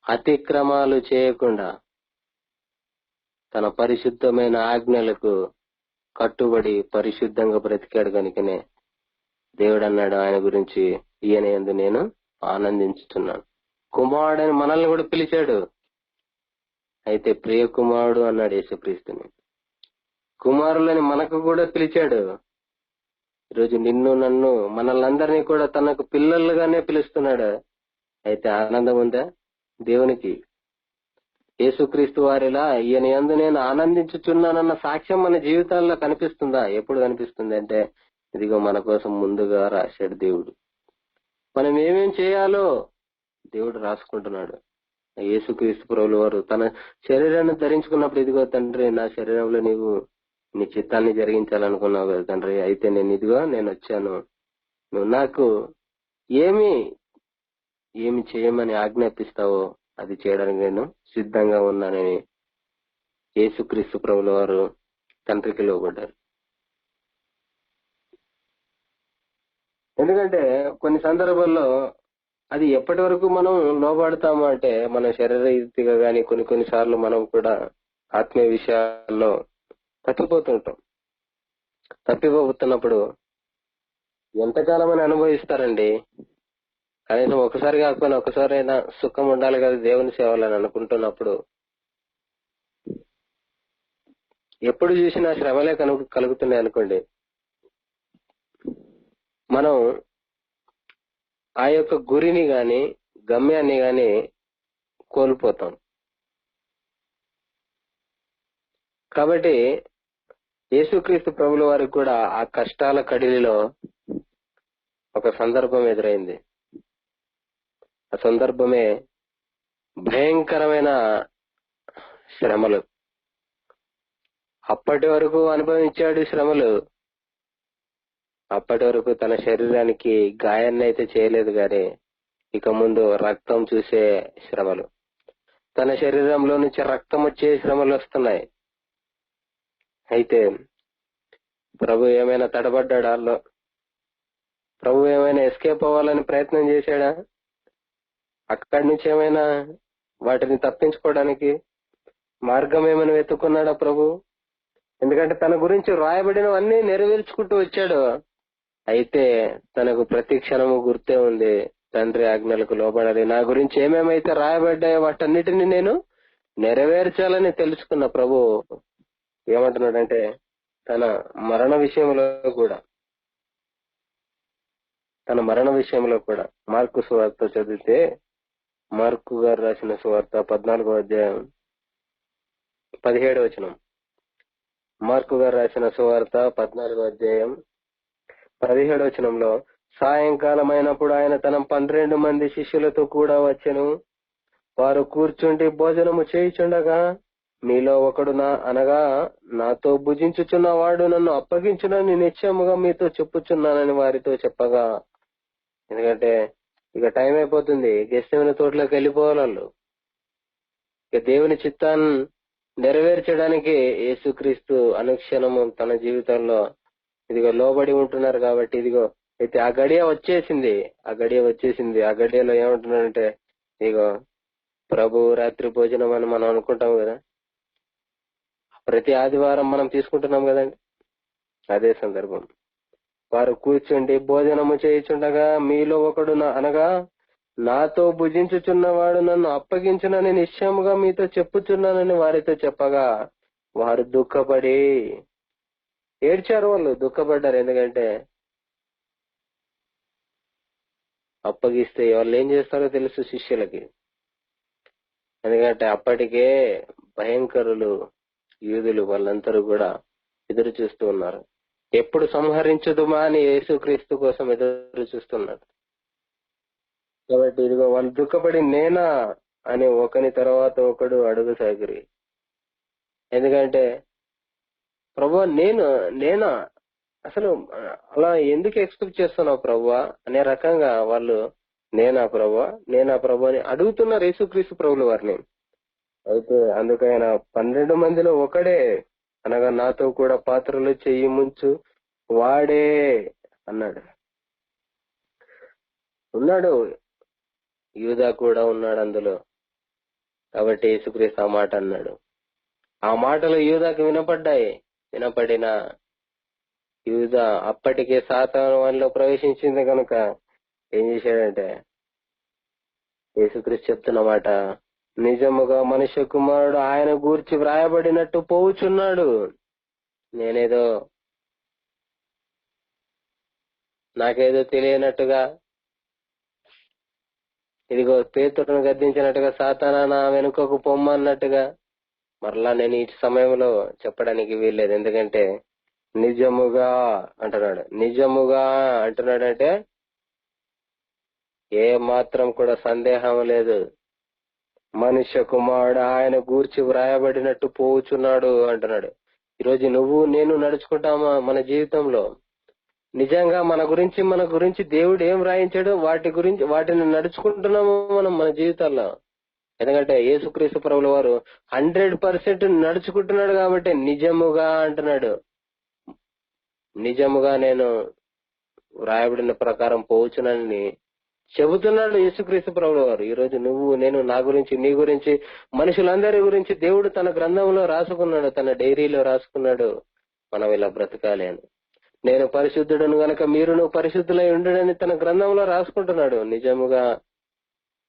అతిక్రమాలు చేయకుండా తన పరిశుద్ధమైన ఆజ్ఞలకు కట్టుబడి పరిశుద్ధంగా బ్రతికాడు కనుకనే దేవుడు అన్నాడు ఆయన గురించి, ఈయన యందు నేను ఆనందించుతున్నాను. కుమారుడని మనల్ని కూడా పిలిచాడు. అయితే ప్రియ కుమారుడు అన్నాడు యేసుక్రీస్తుని. కుమారులని మనకు కూడా పిలిచాడు. ఈరోజు నిన్ను నన్ను మనల్ని కూడా తనకు పిల్లలుగానే పిలుస్తున్నాడు. అయితే ఆనందం ఉందా దేవునికి? యేసుక్రీస్తు వారిలా ఈయన యందు నేను ఆనందించుచున్నానన్న సాక్ష్యం మన జీవితాల్లో కనిపిస్తుందా? ఎప్పుడు కనిపిస్తుంది అంటే ఇదిగో మన కోసం ముందుగా రాశాడు దేవుడు. మనం ఏమేం చేయాలో దేవుడు రాసుకుంటున్నాడు. యేసుక్రీస్తు ప్రభుల వారు తన శరీరాన్ని ధరించుకున్నప్పుడు, ఇదిగో తండ్రి నా శరీరంలో నీవు నీ చిత్తాన్ని జరిగించాలనుకున్నావు కదా తండ్రి, అయితే నేను వచ్చాను, నువ్వు నాకు ఏమి చేయమని ఆజ్ఞాపిస్తావో అది చేయడానికి నేను సిద్ధంగా ఉన్నానని యేసుక్రీస్తు ప్రభుల వారు తండ్రికి లోబడ్డారు. ఎందుకంటే కొన్ని సందర్భాల్లో అది ఎప్పటి వరకు మనం లోబడతాము అంటే మన శరీరరీతిగా గాని కొన్ని సార్లు మనం కూడా ఆత్మీయ విషయాల్లో తప్పిపోతుంటాం. తప్పిపోతున్నప్పుడు ఎంతకాలం అని అనుభవిస్తారండి. కనీసం ఒకసారి కాకపోయినా ఒకసారైనా సుఖం ఉండాలి కదా దేవుని సేవలని అనుకుంటున్నప్పుడు ఎప్పుడు చూసినా శ్రమలే కలుగుతున్నాయి అనుకోండి, మనం ఆ యొక్క గురిని గాని గమ్యాన్ని గాని కోల్పోతాం. కాబట్టి యేసుక్రీస్తు ప్రభుల వారికి కూడా ఆ కష్టాల కడిలిలో ఒక సందర్భం ఎదురైంది. ఆ సందర్భమే భయంకరమైన శ్రమలు. అప్పటి వరకు అనుభవించాడు శ్రమలు. అప్పటి వరకు తన శరీరానికి గాయాన్ని అయితే చేయలేదు గాని ఇక ముందు రక్తం చూసే శ్రమలు, తన శరీరంలో నుంచి రక్తం వచ్చే శ్రమలు వస్తున్నాయి. అయితే ప్రభు ఏమైనా తడబడ్డాడా? ప్రభు ఏమైనా ఎస్కేప్ అవ్వాలని ప్రయత్నం చేశాడా? అక్కడి నుంచి ఏమైనా వాటిని తప్పించుకోవడానికి మార్గం ఏమైనా వెతుక్కున్నాడా ప్రభు? ఎందుకంటే తన గురించి రాయబడినవన్నీ నెరవేర్చుకుంటూ వచ్చాడు. అయితే తనకు ప్రతి క్షణము గుర్తే ఉంది, తండ్రి ఆజ్ఞలకు లోబడాలి, నా గురించి ఏమేమైతే రాయబడ్డాయో వాటన్నిటిని నేను నెరవేర్చాలని తెలుసుకున్న ప్రభు ఏమంటున్నాడంటే తన మరణ విషయంలో కూడా మార్కు సువార్త చదివితే, మార్కు గారు రాసిన సువార్త 14వ అధ్యాయం 17వ వచనం. మార్కు గారు రాసిన సువార్త 14వ అధ్యాయం 17వ వచనంలో, సాయంకాలం అయినప్పుడు ఆయన తన 12 మంది శిష్యులతో కూడా వచ్చెను. వారు కూర్చుండి భోజనము చేయుచుండగా, మీలో ఒకడు అనగా నాతో భుజించుచున్న వాడు నన్ను అప్పగించునని నిశ్చయముగా మీతో చెప్పుచున్నానని వారితో చెప్పగా, ఎందుకంటే ఇక టైం అయిపోతుంది, గెస్తెమనే తోటలోకి వెళ్ళిపోవాలి వాళ్ళు. ఇక దేవుని చిత్తాన్ని నెరవేర్చడానికి యేసుక్రీస్తు అనుక్షణము తన జీవితంలో ఇదిగో లోబడి ఉంటున్నారు. కాబట్టి ఇదిగో అయితే ఆ గడియ వచ్చేసింది. ఆ గడియలో ఏమంటున్నాడంటే, ఇదిగో ప్రభు రాత్రి భోజనం అని మనం అనుకుంటాం కదా, ప్రతి ఆదివారం మనం తీసుకుంటున్నాం కదండి. అదే సందర్భం. వారు కూర్చుండి భోజనము చేయుచుండగా, మీలో ఒకడు అనగా నాతో భుజించుచున్నవాడు నన్ను అప్పగించునని నిశ్చయముగా మీతో చెప్పుచున్నానని వారితో చెప్పగా, వారు దుఃఖపడి ఏడ్చారు. వాళ్ళు దుఃఖపడ్డారు. ఎందుకంటే అప్పగిస్తే వాళ్ళు ఏం చేస్తారో తెలుసు శిష్యులకి. ఎందుకంటే అప్పటికే భయంకరులు యూదులు వాళ్ళందరూ కూడా ఎదురు చూస్తూ ఉన్నారు. ఎప్పుడు సంహరించుదుమా అని యేసుక్రీస్తు కోసం ఎదురు చూస్తున్నారు. కాబట్టి ఇదిగో వాళ్ళు దుఃఖపడి నేనా అని ఒకని తర్వాత ఒకడు అడుగుసాగిరి. ఎందుకంటే ప్రభువా నేనా అసలు అలా ఎందుకు ఎక్స్పెక్ట్ చేస్తున్నావు ప్రభువా అనే రకంగా వాళ్ళు నేనా ప్రభు అని అడుగుతున్నారు యేసుక్రీస్తు ప్రభుల వారిని. అయితే అందుకైన 12 మందిలో ఒకడే అనగా నాతో కూడా పాత్రలు చెయ్యి ముంచు వాడే అన్నాడు. ఉన్నాడు, యూదా కూడా ఉన్నాడు అందులో. కాబట్టి యేసుక్రీస్తు ఆ మాట అన్నాడు. ఆ మాటలు యూదాకు వినపడిన యూదా అప్పటికే సాతాను వానిలో ప్రవేశించింది కనుక ఏం చేశాడంటే, యేసుక్రీస్తు చెప్తున్న మాట, నిజముగా మనుష్య కుమారుడు ఆయన గూర్చి వ్రాయబడినట్టు పోవుచున్నాడు. నాకేదో తెలియనట్టుగా, ఇదిగో పేతురును గద్దించినట్టుగా సాతానా నా వెనుకకు పొమ్మన్నట్టుగా మరలా నేను ఈ సమయంలో చెప్పడానికి వీల్లేదు. ఎందుకంటే నిజముగా అంటున్నాడంటే ఏ మాత్రం కూడా సందేహం లేదు. మనుష్య కుమారుడు ఆయన గూర్చి వ్రాయబడినట్టు పోవుచున్నాడు అంటున్నాడు. ఈరోజు నువ్వు నేను నడుచుకుంటామా మన జీవితంలో? నిజంగా మన గురించి దేవుడు ఏం రాయించాడో వాటిని నడుచుకుంటున్నాము మనం మన జీవితాల్లో. ఎందుకంటే యేసుక్రీస్తు ప్రభుల వారు 100% నడుచుకుంటున్నాడు కాబట్టి నిజముగా అంటున్నాడు. నిజముగా నేను వ్రాయబడిన ప్రకారం పోవచ్చునని చెబుతున్నాడు యేసుక్రీస్తు ప్రభువు వారు. ఈ రోజు నువ్వు నేను నా గురించి నీ గురించి మనుషులందరి గురించి దేవుడు తన గ్రంథంలో రాసుకున్నాడు, తన డైరీలో రాసుకున్నాడు మనం ఇలా బ్రతకాలి అని. నేను పరిశుద్ధుడను గనక మీరును పరిశుద్ధులై ఉండడని తన గ్రంథంలో రాసుకుంటున్నాడు. నిజముగా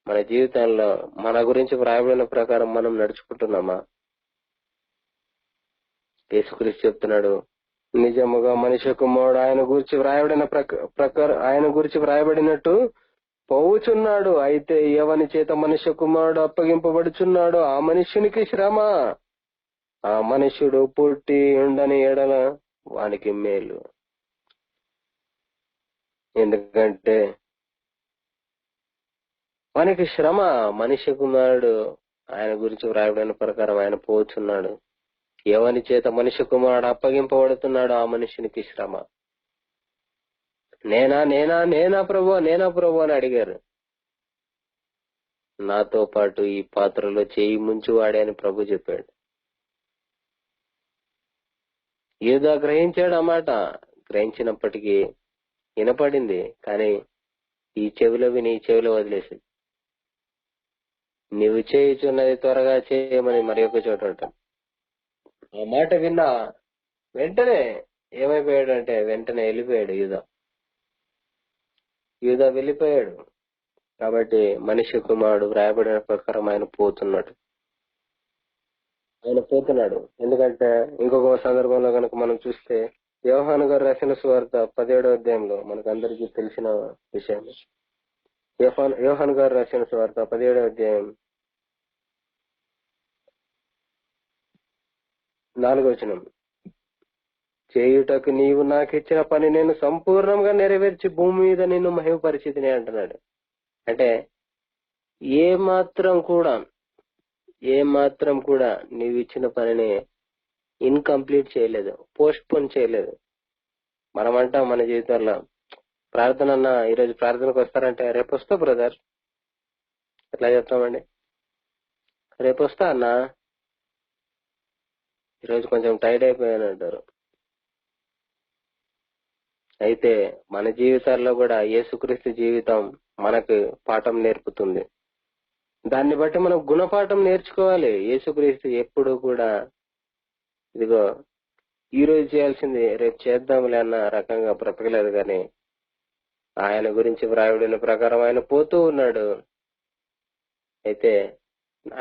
మన జీవితంలో మన గురించి వ్రాయబడిన ప్రకారం మనం నడుచుకుంటున్నామా? యేసుక్రీస్తు చెప్తున్నాడు, నిజముగా మనిషి కుమారుడు ఆయన గురించి వ్రాయబడిన ప్రకారం ఆయన గురించి వ్రాయబడినట్టు పోవుచున్నాడు. అయితే ఎవని చేత మనుష్య కుమారుడు అప్పగింపబడుచున్నాడో ఆ మనుష్యునికి శ్రమ. ఆ మనుష్యుడు పుట్టి ఉండని ఎడల వానికి మేలు. ఎందుకంటే వానికి శ్రమ. మనిషి కుమారుడు ఆయన గురించి వ్రాయబడిన ప్రకారం ఆయన పోతున్నాడు. ఎవని చేత మనిషి కుమారుడు అప్పగింపబడుతున్నాడు ఆ మనుషునికి శ్రమ. నేనా నేనా నేనా ప్రభు నేనా ప్రభు అని అడిగారు. నాతో పాటు ఈ పాత్రలో చేయి ముంచువాడే అని ప్రభు చెప్పాడు. యూదా గ్రహించాడు ఆ మాట. గ్రహించినప్పటికీ వినపడింది, కానీ ఈ చెవిలో విని ఈ చెవిలో వదిలేసింది. నీవు చేయుచున్నది త్వరగా చేయమని మరి ఒక చోట ఉంటాను. ఆ మాట విన్నా వెంటనే ఏమైపోయాడు అంటే వెంటనే వెళ్ళిపోయాడు యూదా వెళ్ళిపోయాడు. కాబట్టి మనిషి కుమారుడు వ్రాయబడిన ప్రకారం ఆయన పోతున్నాడు. ఎందుకంటే ఇంకొక సందర్భంలో కనుక మనం చూస్తే యోహాను గారు రాసిన సువార్త 17వ అధ్యాయంలో మనకు అందరికీ తెలిసిన విషయం. యోహాను గారు రాసిన సువార్త 17వ అధ్యాయం 4వ వచనం. చేయుటకు నీవు నాకు ఇచ్చిన పని నేను సంపూర్ణంగా నెరవేర్చి భూమి మీద నిన్ను మహిమపరిచితిని అంటున్నాడు. అంటే ఏ మాత్రం కూడా నీవు ఇచ్చిన పనిని ఇన్కంప్లీట్ చేయలేదు, పోస్ట్ పోన్ చేయలేదు. మనం అంటాం మన జీవితాల్లో, ప్రార్థన అన్న ఈరోజు ప్రార్థనకు వస్తారంటే రేపు వస్తా బ్రదర్, ఎట్లా చెప్తామండి? రేపు వస్తా అన్నా, ఈరోజు కొంచెం టైర్డ్ అయిపోయాను అంటారు. అయితే మన జీవితాల్లో కూడా యేసుక్రీస్తు జీవితం మనకు పాఠం నేర్పుతుంది. దాన్ని బట్టి మనం గుణపాఠం నేర్చుకోవాలి. యేసుక్రీస్తు ఎప్పుడు కూడా ఇదిగో ఈ రోజు చేయాల్సింది రేపు చేద్దాంలే అన్న రకంగా బ్రతకలేదు, కానీ ఆయన గురించి వ్రాయబడిన ప్రకారం ఆయన పోతూ ఉన్నాడు. అయితే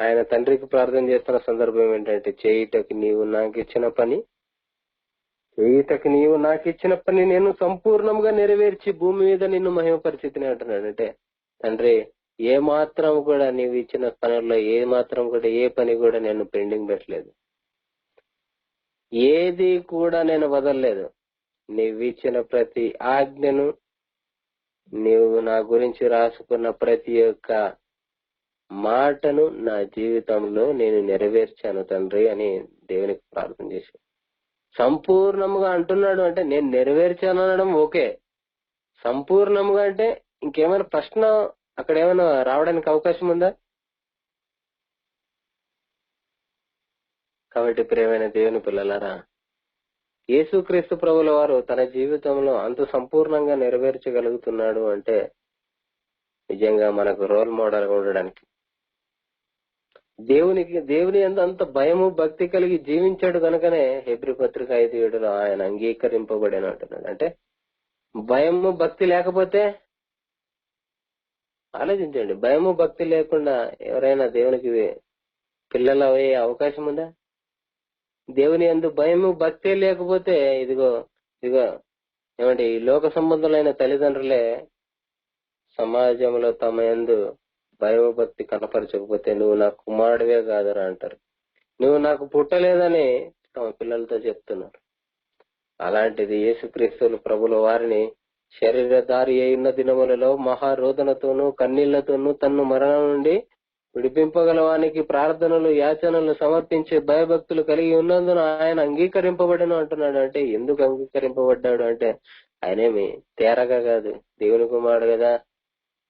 ఆయన తండ్రికి ప్రార్థన చేస్తున్న సందర్భం ఏంటంటే, చేయుటకు నీవు నాకు ఇచ్చిన పని నేను సంపూర్ణంగా నెరవేర్చి భూమి మీద నిన్ను మహిమపరిచితిని అంటున్నాడు. అంటే తండ్రి, ఏ మాత్రం కూడా నీవు ఇచ్చిన పనుల్లో ఏ పని కూడా నేను పెండింగ్ పెట్టలేదు, ఏది కూడా నేను వదలలేదు. నీవు ఇచ్చిన ప్రతి ఆజ్ఞను, నీవు నా గురించి రాసుకున్న ప్రతి ఒక్క మాటను నా జీవితంలో నేను నెరవేర్చాను తండ్రి అని దేవునికి ప్రార్థన చేశాను. సంపూర్ణముగా అంటున్నాడు అంటే నేను నెరవేర్చాను అనడం ఓకే. సంపూర్ణముగా అంటే ఇంకేమైనా ప్రశ్న అక్కడ ఏమైనా రావడానికి అవకాశం ఉందా? కాబట్టి ప్రియమైన దేవుని పిల్లలారా, యేసుక్రీస్తు ప్రభుల వారు తన జీవితంలో అంత సంపూర్ణంగా నెరవేర్చగలుగుతున్నాడు అంటే నిజంగా మనకు రోల్ మోడల్ గా ఉండడానికి. దేవుని అంత భయము భక్తి కలిగి జీవించాడు కనుకనే హెబ్రీ పత్రిక 5:7 ఆయన అంగీకరింపబడిన అంటున్నాడు. అంటే భయము భక్తి లేకపోతే ఆలోచించండి, భయము భక్తి లేకుండా ఎవరైనా దేవునికి పిల్లలు అయ్యే అవకాశం ఉందా? దేవుని యందు భయము భక్తి లేకపోతే ఇదిగో ఏమంటే ఈ లోక సంబంధులైన తల్లిదండ్రులే సమాజంలో తమ యందు భయభక్తి కనపరచకపోతే నువ్వు నా కుమారుడివే కాదరా అంటారు. నువ్వు నాకు పుట్టలేదని తమ పిల్లలతో చెప్తున్నారు. అలాంటిది యేసుక్రీస్తు ప్రభుల వారిని శరీరధారి అయిన దినములలో మహారోదనతోనూ కన్నీళ్లతోనూ తన్ను మరణం నుండి విడిపింపగలవానికి ప్రార్థనలు యాచనలు సమర్పించే భయభక్తులు కలిగి ఉన్నందున ఆయన అంగీకరింపబడను అంటున్నాడు. అంటే ఎందుకు అంగీకరింపబడ్డాడు అంటే ఆయనేమి తేరగా కాదు, దేవుని కుమారుడు కదా,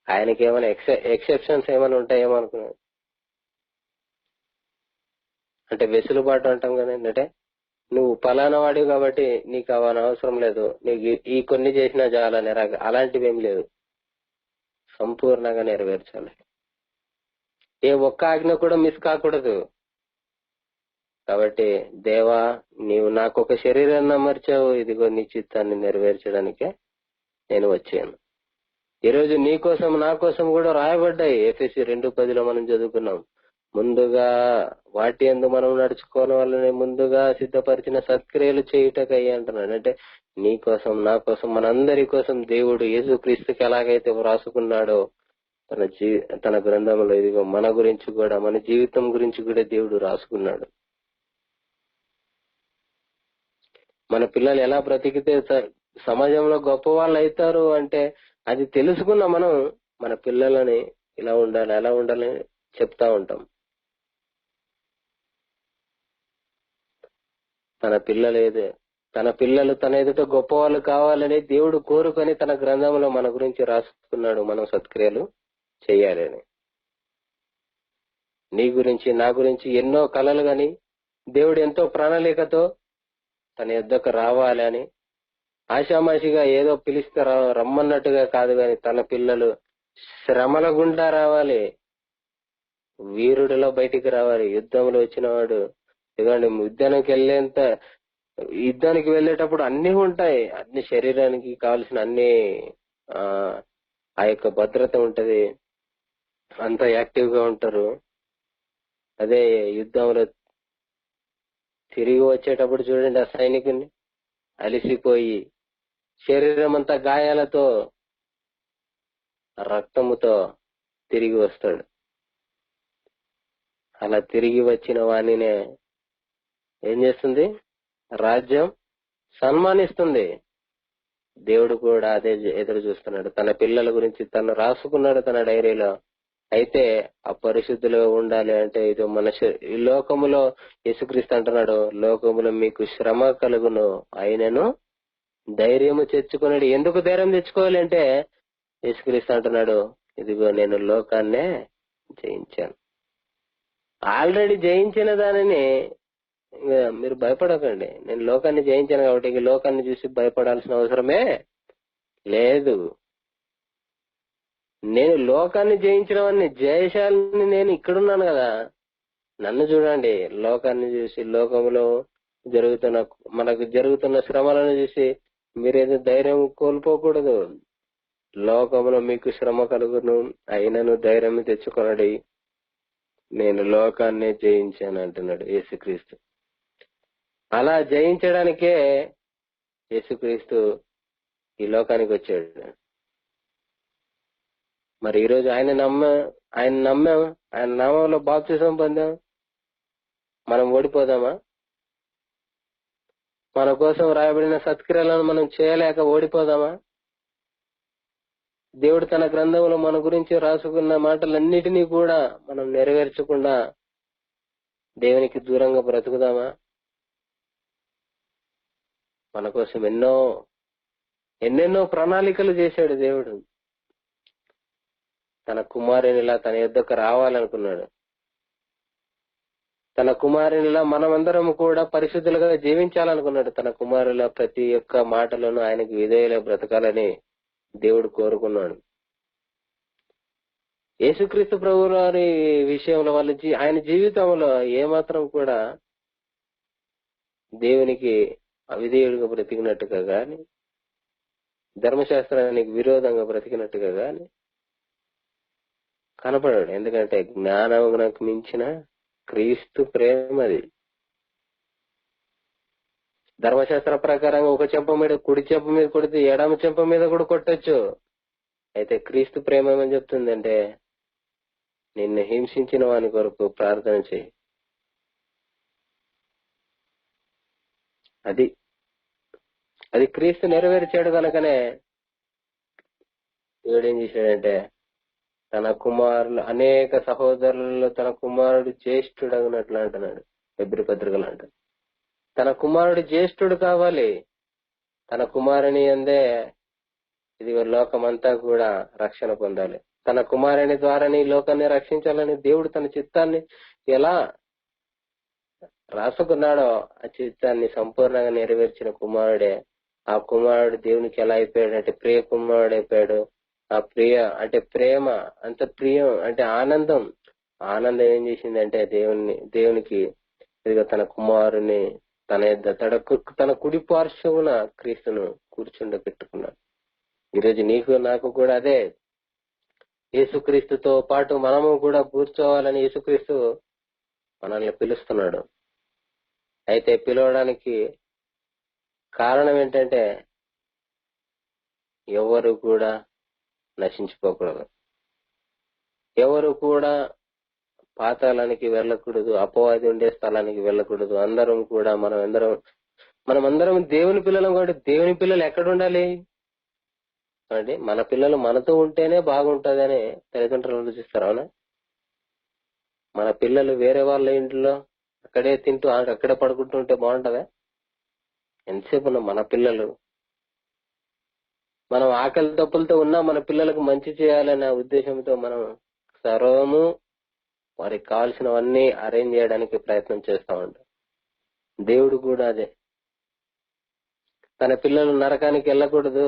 ఆయనకి ఏమైనా ఎక్సెప్షన్స్ ఏమైనా ఉంటాయేమో అనుకున్నాడు. అంటే వెసులుబాటు అంటాం కదా, ఏంటంటే నువ్వు పలానా వాడివి కాబట్టి నీకు అవన్నీ అవసరం లేదు, నీకు ఈ కొన్ని చేసినా చాలని అలాంటివి ఏం లేదు. సంపూర్ణంగా నెరవేర్చాలి. ఏ ఒక్క ఆజ్ఞ కూడా మిస్ కాకూడదు. కాబట్టి దేవా, నీవు నాకు ఒక శరీరాన్ని అమర్చావు, ఇదిగో నీ చిత్తాన్ని నెరవేర్చడానికే నేను వచ్చాను. ఈరోజు నీ కోసం నా కోసం కూడా రాయబడ్డాయి. ఎఫెసీ 2:10 మనం చదువుకున్నాం. ముందుగా వాటి యందు మనం నడుచుకోవడం వల్లనే ముందుగా సిద్ధపరిచిన సత్క్రియలు చేయుటకయ్యి అంటున్నాడు. అంటే నీ కోసం నా కోసం మనందరి కోసం దేవుడు యేసుక్రీస్తుకి ఎలాగైతే వ్రాసుకున్నాడో తన గ్రంథంలో, ఇదిగో మన గురించి కూడా, మన జీవితం గురించి కూడా దేవుడు రాసుకున్నాడు. మన పిల్లలు ఎలా బ్రతికితే సమాజంలో గొప్ప వాళ్ళు అవుతారు అంటే అది తెలుసుకున్న మనం మన పిల్లలని ఇలా ఉండాలి అలా ఉండాలని చెప్తా ఉంటాం. తన పిల్లలు తన ఎదుట గొప్ప వాళ్ళు కావాలని దేవుడు కోరుకొని తన గ్రంథంలో మన గురించి రాసుకున్నాడు. మనం సత్క్రియలు చెయ్యాలని. నీ గురించి నా గురించి ఎన్నో కలలు గాని దేవుడు ఎంతో ప్రణాళికతో తన యొద్దకు రావాలి అని, ఆషామాషిగా ఏదో పిలిస్తే రమ్మన్నట్టుగా కాదు గాని తన పిల్లలు శ్రమల గుండా రావాలి, వీరుడిలో బయటికి రావాలి. యుద్ధంలో వచ్చిన వాడు ఇదిగోండి, యుద్ధానికి వెళ్ళేటప్పుడు అన్ని ఉంటాయి, అన్ని శరీరానికి కావాల్సిన అన్ని ఆ యొక్క భద్రత ఉంటది, అంతా యాక్టివ్ గా ఉంటారు. అదే యుద్ధంలో తిరిగి వచ్చేటప్పుడు చూడండి, ఆ సైనికుని అలిసిపోయి శరీరం అంతా గాయాలతో రక్తముతో తిరిగి వస్తాడు. అలా తిరిగి వచ్చిన వాణినే ఏం చేస్తుంది? రాజ్యం సన్మానిస్తుంది. దేవుడు కూడా అదే ఎదురు చూస్తున్నాడు. తన పిల్లల గురించి తను రాసుకున్నాడు తన డైరీలో. అయితే ఆ పరిశుద్ధులుగా ఉండాలి అంటే ఇది ఈ లోకములో యేసుక్రీస్తు అంటున్నాడు, లోకములో మీకు శ్రమ కలుగును, ఆయనను ధైర్యము తెచ్చుకున్నాడు. ఎందుకు ధైర్యం తెచ్చుకోవాలి అంటే యేసుక్రీస్తు అంటున్నాడు, ఇదిగో నేను లోకాన్నే జయించాను. ఆల్రెడీ జయించిన దానిని మీరు భయపడకండి. నేను లోకాన్ని జయించాను కాబట్టి లోకాన్ని చూసి భయపడాల్సిన అవసరమే లేదు. నేను లోకాన్ని జయించిన వాడిని, జయశాలిని. నేను ఇక్కడున్నాను కదా, నన్ను చూడండి. లోకాన్ని చూసి, లోకంలో మనకు జరుగుతున్న శ్రమలను చూసి మీరేదో ధైర్యం కోల్పోకూడదు. లోకంలో మీకు శ్రమ కలుగును, అయినను ధైర్యం తెచ్చుకొనడి, నేను లోకాన్ని జయించాను అంటున్నాడు యేసుక్రీస్తు. అలా జయించడానికే యేసుక్రీస్తు ఈ లోకానికి వచ్చాడు. మరి ఈరోజు ఆయన నమ్మాం, ఆయన నామంలో బాప్తిసం పొందాం, మనం ఓడిపోదామా? మన కోసం రాయబడిన సత్క్రియలను మనం చేయలేక ఓడిపోదామా? దేవుడు తన గ్రంథంలో మన గురించి రాసుకున్న మాటలన్నిటినీ కూడా మనం నెరవేర్చకుండా దేవునికి దూరంగా బ్రతుకుదామా? మన కోసం ఎన్నెన్నో ప్రణాళికలు చేశాడు దేవుడు. తన కుమారునిలా తన యొద్దకు రావాలనుకున్నాడు. తన కుమారునిలా మనమందరం కూడా పరిశుద్ధులుగా జీవించాలనుకున్నాడు. తన కుమారుల ప్రతి ఒక్క మాటలను ఆయనకు విధేయులుగా బ్రతకాలని దేవుడు కోరుకున్నాడు. యేసుక్రీస్తు ప్రభు వారి విషయంలో ఆయన జీవితంలో ఏమాత్రం కూడా దేవునికి అవిధేయుడిగా బ్రతికినట్టుగా గాని, ధర్మశాస్త్రానికి విరోధంగా బ్రతికినట్టుగా గాని కనపడాడు. ఎందుకంటే జ్ఞానమునకు మించిన క్రీస్తు ప్రేమది. ధర్మశాస్త్ర ప్రకారంగా ఒక చెంప మీద, కుడి చెంప మీద కొడితే ఎడమ చెంప మీద కూడా కొట్టొచ్చు. అయితే క్రీస్తు ప్రేమ ఏమని చెప్తుందంటే, నిన్ను హింసించిన వాని కొరకు ప్రార్థన చేయి. అది క్రీస్తు నెరవేర్చాడు కనుకనే దేవుడు ఏం చేశాడంటే, తన కుమారులు అనేక సహోదరులలో తన కుమారుడు జ్యేష్ఠుడు అన్నట్లు అంటున్నాడు హెబ్రీ పత్రికలు అంటాడు. తన కుమారుడు జ్యేష్ఠుడు కావాలి. తన కుమారుని అందే ఇది లోకమంతా కూడా రక్షణ పొందాలి. తన కుమారుని ద్వారానే లోకాన్ని రక్షించాలని దేవుడు తన చిత్తాన్ని ఎలా రాసుకున్నాడో ఆ చిత్తాన్ని సంపూర్ణంగా నెరవేర్చిన కుమారుడే. ఆ కుమారుడు దేవునికి ఎలా అయిపోయాడంటే ప్రియ కుమారుడు అయిపోయాడు. ఆ ప్రియ అంటే ప్రేమ, అంత ప్రియం అంటే ఆనందం. ఆనందం ఏం చేసిందంటే దేవునికి ఇదిగో తన కుమారుని తన కుడి పార్శ్వమున క్రీస్తును కూర్చుండబెట్టుకున్నాడు. ఈరోజు నీకు నాకు కూడా అదే, యేసుక్రీస్తుతో పాటు మనము కూడా కూర్చోవాలని యేసుక్రీస్తు మనల్ని పిలుస్తున్నాడు. అయితే పిలవడానికి కారణం ఏంటంటే ఎవరు కూడా నశించుకోకూడదు, ఎవరు కూడా పాతాళానికి వెళ్ళకూడదు, అపవాది ఉండే స్థలానికి వెళ్ళకూడదు. మనమందరం దేవుని పిల్లలం. కాబట్టి దేవుని పిల్లలు ఎక్కడ ఉండాలి అంటే మన పిల్లలు మనతో ఉంటేనే బాగుంటుందని తల్లిదండ్రులు ఆలోచిస్తారు. అవునా? మన పిల్లలు వేరే వాళ్ళ ఇంట్లో అక్కడే తింటూ అక్కడే పడుకుంటూ ఉంటే బాగుంటుందా? ఎంతసేపు మన పిల్లలు, మనం ఆకలి తప్పులతో ఉన్నా మన పిల్లలకు మంచి చేయాలనే ఉద్దేశంతో మనం సర్వము వారికి కావాల్సినవన్నీ అరేంజ్ చేయడానికి ప్రయత్నం చేస్తా ఉంటాం. దేవుడు కూడా అదే, తన పిల్లలు నరకానికి వెళ్ళకూడదు,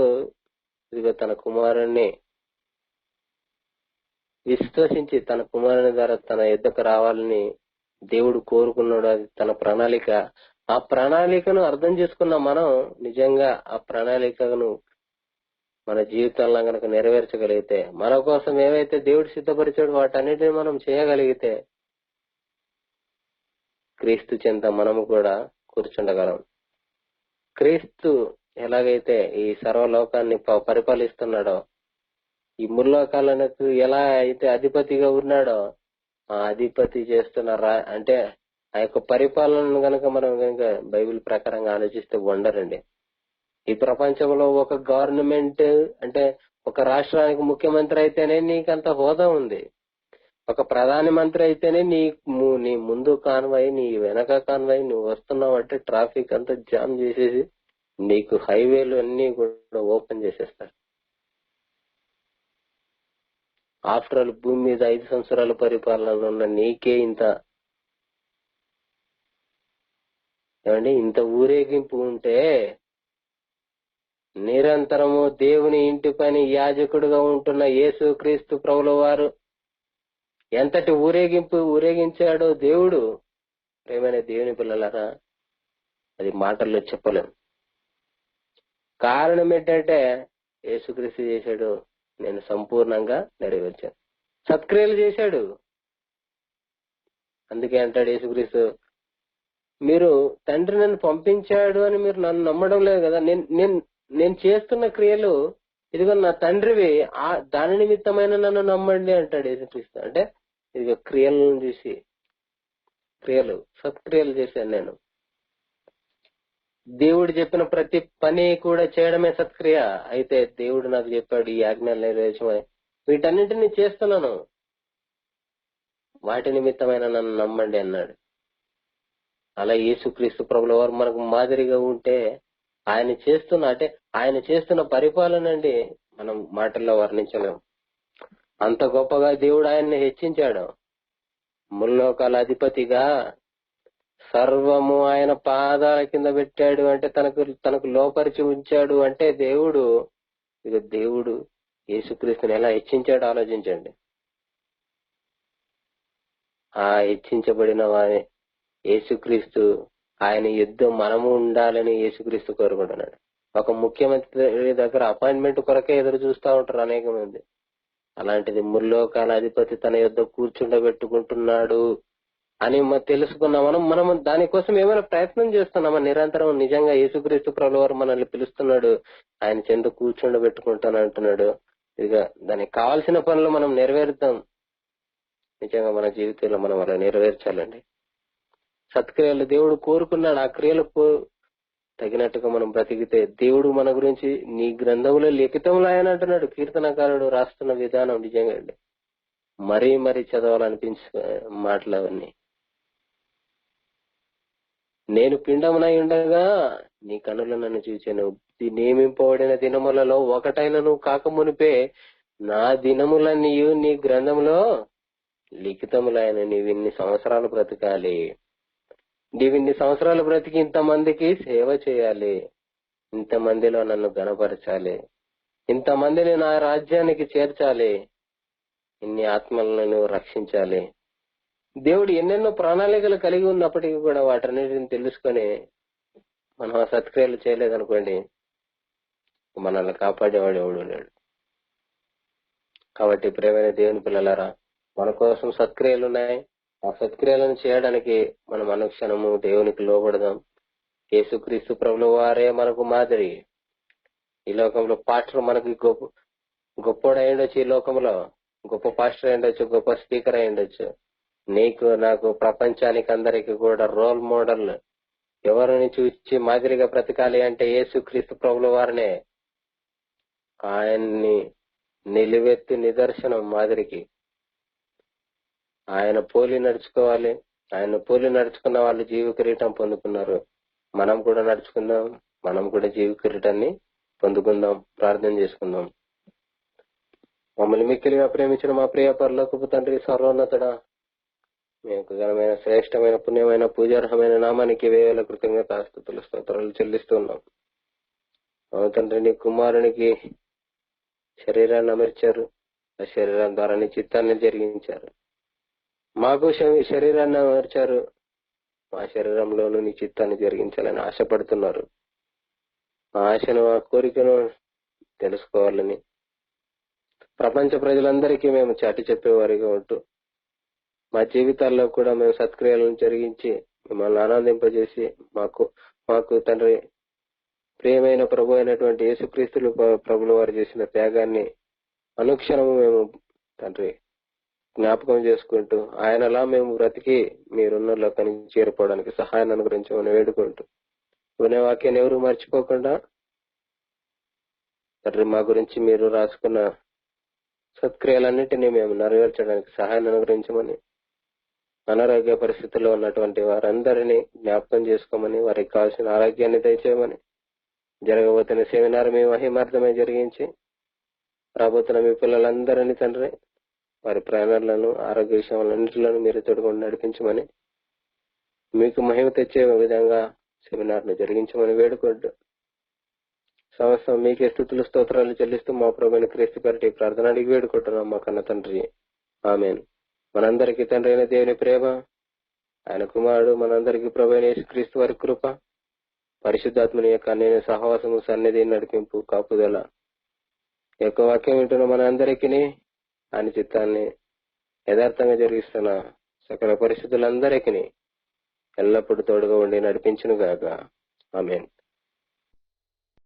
ఇదిగో తన కుమారుణ్ణి విశ్వసించి తన కుమారుని ద్వారా తన యుద్ధకు రావాలని దేవుడు కోరుకున్నాడు. అది తన ప్రణాళిక. ఆ ప్రణాళికను అర్థం చేసుకున్న మనం నిజంగా ఆ ప్రణాళికను మన జీవితంలో కనుక నెరవేర్చగలిగితే, మన కోసం ఏవైతే దేవుడు సిద్ధపరిచాడు వాటన్నిటిని మనం చేయగలిగితే క్రీస్తు చెంత మనము కూడా కూర్చుండగలం. క్రీస్తు ఎలాగైతే ఈ సర్వలోకాన్ని పరిపాలిస్తున్నాడో, ఈ ముల్లోకాలకు ఎలా అయితే అధిపతిగా ఉన్నాడో, ఆ అధిపతి చేస్తున్న అంటే ఆ యొక్క పరిపాలనను గనక మనం కనుక బైబిల్ ప్రకారంగా ఆలోచిస్తే వండరండి. ఈ ప్రపంచంలో ఒక గవర్నమెంట్ అంటే ఒక రాష్ట్రానికి ముఖ్యమంత్రి అయితేనే నీకంత హోదా ఉంది. ఒక ప్రధాని మంత్రి అయితేనే నీ ముందు కాన్వాయ్, నీ వెనక కాన్వాయ్, నువ్వు వస్తున్నావు అంటే ట్రాఫిక్ అంతా జామ్ చేసేసి నీకు హైవేలు అన్ని కూడా ఓపెన్ చేసేస్తారు. ఆఫ్టర్ ఆల్ భూమి మీద 5 సంవత్సరాల పరిపాలనలో ఉన్న నీకే ఇంత ఊరేగింపు ఉంటే, నిరంతరము దేవుని ఇంటి పైన యాజకుడుగా ఉంటున్న యేసుక్రీస్తు ప్రభుల వారు ఎంతటి ఊరేగించాడో దేవుడు. ప్రేమైన దేవుని పిల్లలారా, అది మాటల్లో చెప్పలేం. కారణం ఏంటంటే యేసుక్రీస్తు చేశాడు, నేను సంపూర్ణంగా నెరవేర్చాను. సత్క్రియలు చేశాడు. అందుకే అంటాడు యేసుక్రీస్తు, మీరు తండ్రి నన్ను పంపించాడు అని మీరు నన్ను నమ్మడం లేదు కదా, నేను చేస్తున్న క్రియలు ఇదిగో నా తండ్రివి, దాని నిమిత్తమైన నన్ను నమ్మండి అంటాడు యేసుక్రీస్తు. అంటే ఇదిగో క్రియలను చూసి, సత్క్రియలు చేశాను నేను. దేవుడు చెప్పిన ప్రతి పని కూడా చేయడమే సత్క్రియ. అయితే దేవుడు నాకు చెప్పాడు ఈ ఆజ్ఞలు నెరవేర్చమని, వీటన్నింటినీ చేస్తున్నాను, వాటి నిమిత్తమైన నన్ను నమ్మండి అన్నాడు. అలా యేసుక్రీస్తు ప్రభుల వారు మనకు మాదిరిగా ఉంటే ఆయన చేస్తున్న పరిపాలన అండి మనం మాటల్లో వర్ణించలేము. అంత గొప్పగా దేవుడు ఆయన్ని హెచ్చించాడు. ముల్లోకాల అధిపతిగా సర్వము ఆయన పాదాల కింద పెట్టాడు. అంటే తనకు లోపరిచి ఉంచాడు. అంటే దేవుడు యేసుక్రీస్తుని ఎలా హెచ్చించాడు ఆలోచించండి. ఆ హెచ్చించబడిన యేసుక్రీస్తు ఆయన యుద్ధం మనము ఉండాలని యేసుక్రీస్తు కోరుకుంటున్నాడు. ఒక ముఖ్యమంత్రి దగ్గర అపాయింట్మెంట్ కొరకే ఎదురు చూస్తూ ఉంటారు అనేక మంది. అలాంటిది ముల్లోకాల అధిపతి తన యుద్ధ కూర్చుండబెట్టుకుంటున్నాడు అని తెలుసుకున్న మనం దానికోసం ఏమైనా ప్రయత్నం చేస్తున్నామా? నిరంతరం నిజంగా యేసుక్రీస్తు ప్రభువు వారు మనల్ని పిలుస్తున్నాడు, ఆయన చెంత కూర్చుండబెట్టుకుంటాను అంటున్నాడు. ఇక దానికి కావాల్సిన పనులు మనం నెరవేరుద్దాం. నిజంగా మన జీవితంలో మనం అలా నెరవేర్చాలండి. సత్క్రియలు దేవుడు కోరుకున్నాడు. ఆ క్రియలకు తగినట్టుగా మనం బ్రతికితే దేవుడు మన గురించి నీ గ్రంథంలో లిఖితంలో ఆయన అంటున్నాడు. కీర్తనకారుడు రాస్తున్న విధానం నిజంగా అండి మరీ చదవాలనిపించే మాటలు అవన్నీ. నేను పిండమునై ఉండగా నీ కనులు నన్ను చూచాను, నియమింపబడిన దినములలో ఒకటైన నువ్వు కాకమునిపే నా దినములన్నీ నీ గ్రంథంలో లిఖితములైన నీవు ఇన్ని సంవత్సరాలు బ్రతకాలి. ఇన్ని సంవత్సరాలు బ్రతికి ఇంతమందికి సేవ చేయాలి, ఇంతమందిలో నన్ను గణపరచాలి, ఇంతమందిని నా రాజ్యానికి చేర్చాలి, ఇన్ని ఆత్మలను రక్షించాలి. దేవుడు ఎన్నెన్నో ప్రణాళికలు కలిగి ఉన్నప్పటికీ కూడా వాటన్నిటిని తెలుసుకొని మనం ఆ సత్క్రియలు చేయలేదనుకోండి, మనల్ని కాపాడేవాడు ఎవడు లేడు. కాబట్టి ప్రియమైన దేవుని పిల్లలారా, మన కోసం సత్క్రియలు ఉన్నాయి. ఆ సత్క్రియలను చేయడానికి మనం అనుక్షణము దేవునికి లోబడదాం. యేసుక్రీస్తు ప్రభుల వారే మనకు మాదిరి. ఈ లోకంలో పాస్టర్ మనకి గొప్పోడు అయ్యుండొచ్చు, ఈ లోకంలో గొప్ప పాస్టర్ అయ్యుండొచ్చు, గొప్ప స్పీకర్ అయ్యుండొచ్చు. నీకు నాకు ప్రపంచానికి అందరికి కూడా రోల్ మోడల్ ఎవరిని చూసి మాదిరిగా బ్రతకాలి అంటే యేసుక్రీస్తు ప్రభుల వారినే. ఆయన్ని నిలువెత్తి నిదర్శనం మాదిరికి. ఆయన పోలి నడుచుకోవాలి. ఆయన పోలి నడుచుకున్న వాళ్ళు జీవ కిరీటం పొందుకున్నారు. మనం కూడా నడుచుకుందాం, మనం కూడా జీవ కిరీటాన్ని పొందుకుందాం. ప్రార్థన చేసుకుందాం. మమ్మల్ని మిక్కిలిగా ప్రేమించిన మా ప్రియ పరలోకపు తండ్రి, సర్వోన్నతుడా, మీ యొక్క ఘనమైన శ్రేష్టమైన పుణ్యమైన పూజార్హమైన నామానికి వేల కృతజ్ఞతాస్తుతులు స్తోత్రాలు చెల్లిస్తున్నాం. తండ్రి, నీ కుమారునికి శరీరాన్ని అమర్చారు, ఆ శరీరం ద్వారా నీ చిత్తాన్ని జరిగించారు. మాకు శరీరాన్ని అమర్చారు, మా శరీరంలోనూ నీ చిత్తాన్ని జరిగించాలని ఆశపడుతున్నారు. ఆ ఆశను, ఆ కోరికను తెలుసుకోవాలని ప్రపంచ ప్రజలందరికీ మేము చాటి చెప్పేవారిగా ఉంటూ మా జీవితాల్లో కూడా మేము సత్క్రియలను జరిగించి మిమ్మల్ని ఆనందింపజేసి మాకు తండ్రి ప్రియమైన ప్రభు అయినటువంటి యేసుక్రీస్తులు ప్రభుల వారు చేసిన త్యాగాన్ని అనుక్షణము మేము తండ్రి జ్ఞాపకం చేసుకుంటూ ఆయనలా మేము బ్రతికి మీరున్న లోకానికి చేరుకోవడానికి సహాయాన్ని అనుగ్రహించమని వేడుకుంటూ వినే వాక్యాన్ని ఎవరు మర్చిపోకుండా తండ్రి మా గురించి మీరు రాసుకున్న సత్క్రియలన్నింటినీ మేము నెరవేర్చడానికి సహాయాన్ని అనుగ్రహించమని, అనారోగ్య పరిస్థితుల్లో ఉన్నటువంటి వారందరినీ జ్ఞాపకం చేసుకోమని, వారికి కావాల్సిన ఆరోగ్యాన్ని దయచేయమని, జరగబోతున్న సెమినార్ మీ మహిమార్థమే జరిగించి రాబోతున్న మీ పిల్లలందరినీ తండ్రి వారి ప్రయాణాలను ఆరోగ్య విషయాలన్నింటిలోనూ మీరు తోడుకొని నడిపించమని, మీకు మహిమ తెచ్చే విధంగా సెమినార్ను జరిగించమని వేడుకుంటూ సంవత్సరం మీకే స్తుతులు స్తోత్రాలు చెల్లిస్తూ మా ప్రభువైన క్రీస్తు పేరిట ఈ ప్రార్థన అడిగి వేడుకుంటున్నాం మా కన్న తండ్రి. ఆమేన్. మనందరికీ తండ్రి అయిన దేవుని ప్రేమ, ఆయన కుమారుడు మనందరికీ ప్రభువైన యేసుక్రీస్తు వారి కృప, పరిశుద్ధాత్మని యొక్క అన్యోన్య సహవాసము, సన్నిధి, నడిపింపు, కాపుదల ఈ యొక్క వాక్యం వింటున్న మనందరికీ ఆయన చిత్తాన్ని యథార్థంగా జరిగిస్తున్న సకల పరిస్థితులందరికీ ఎల్లప్పుడూ తోడుగా ఉండి నడిపించును గాక. ఆమేన్.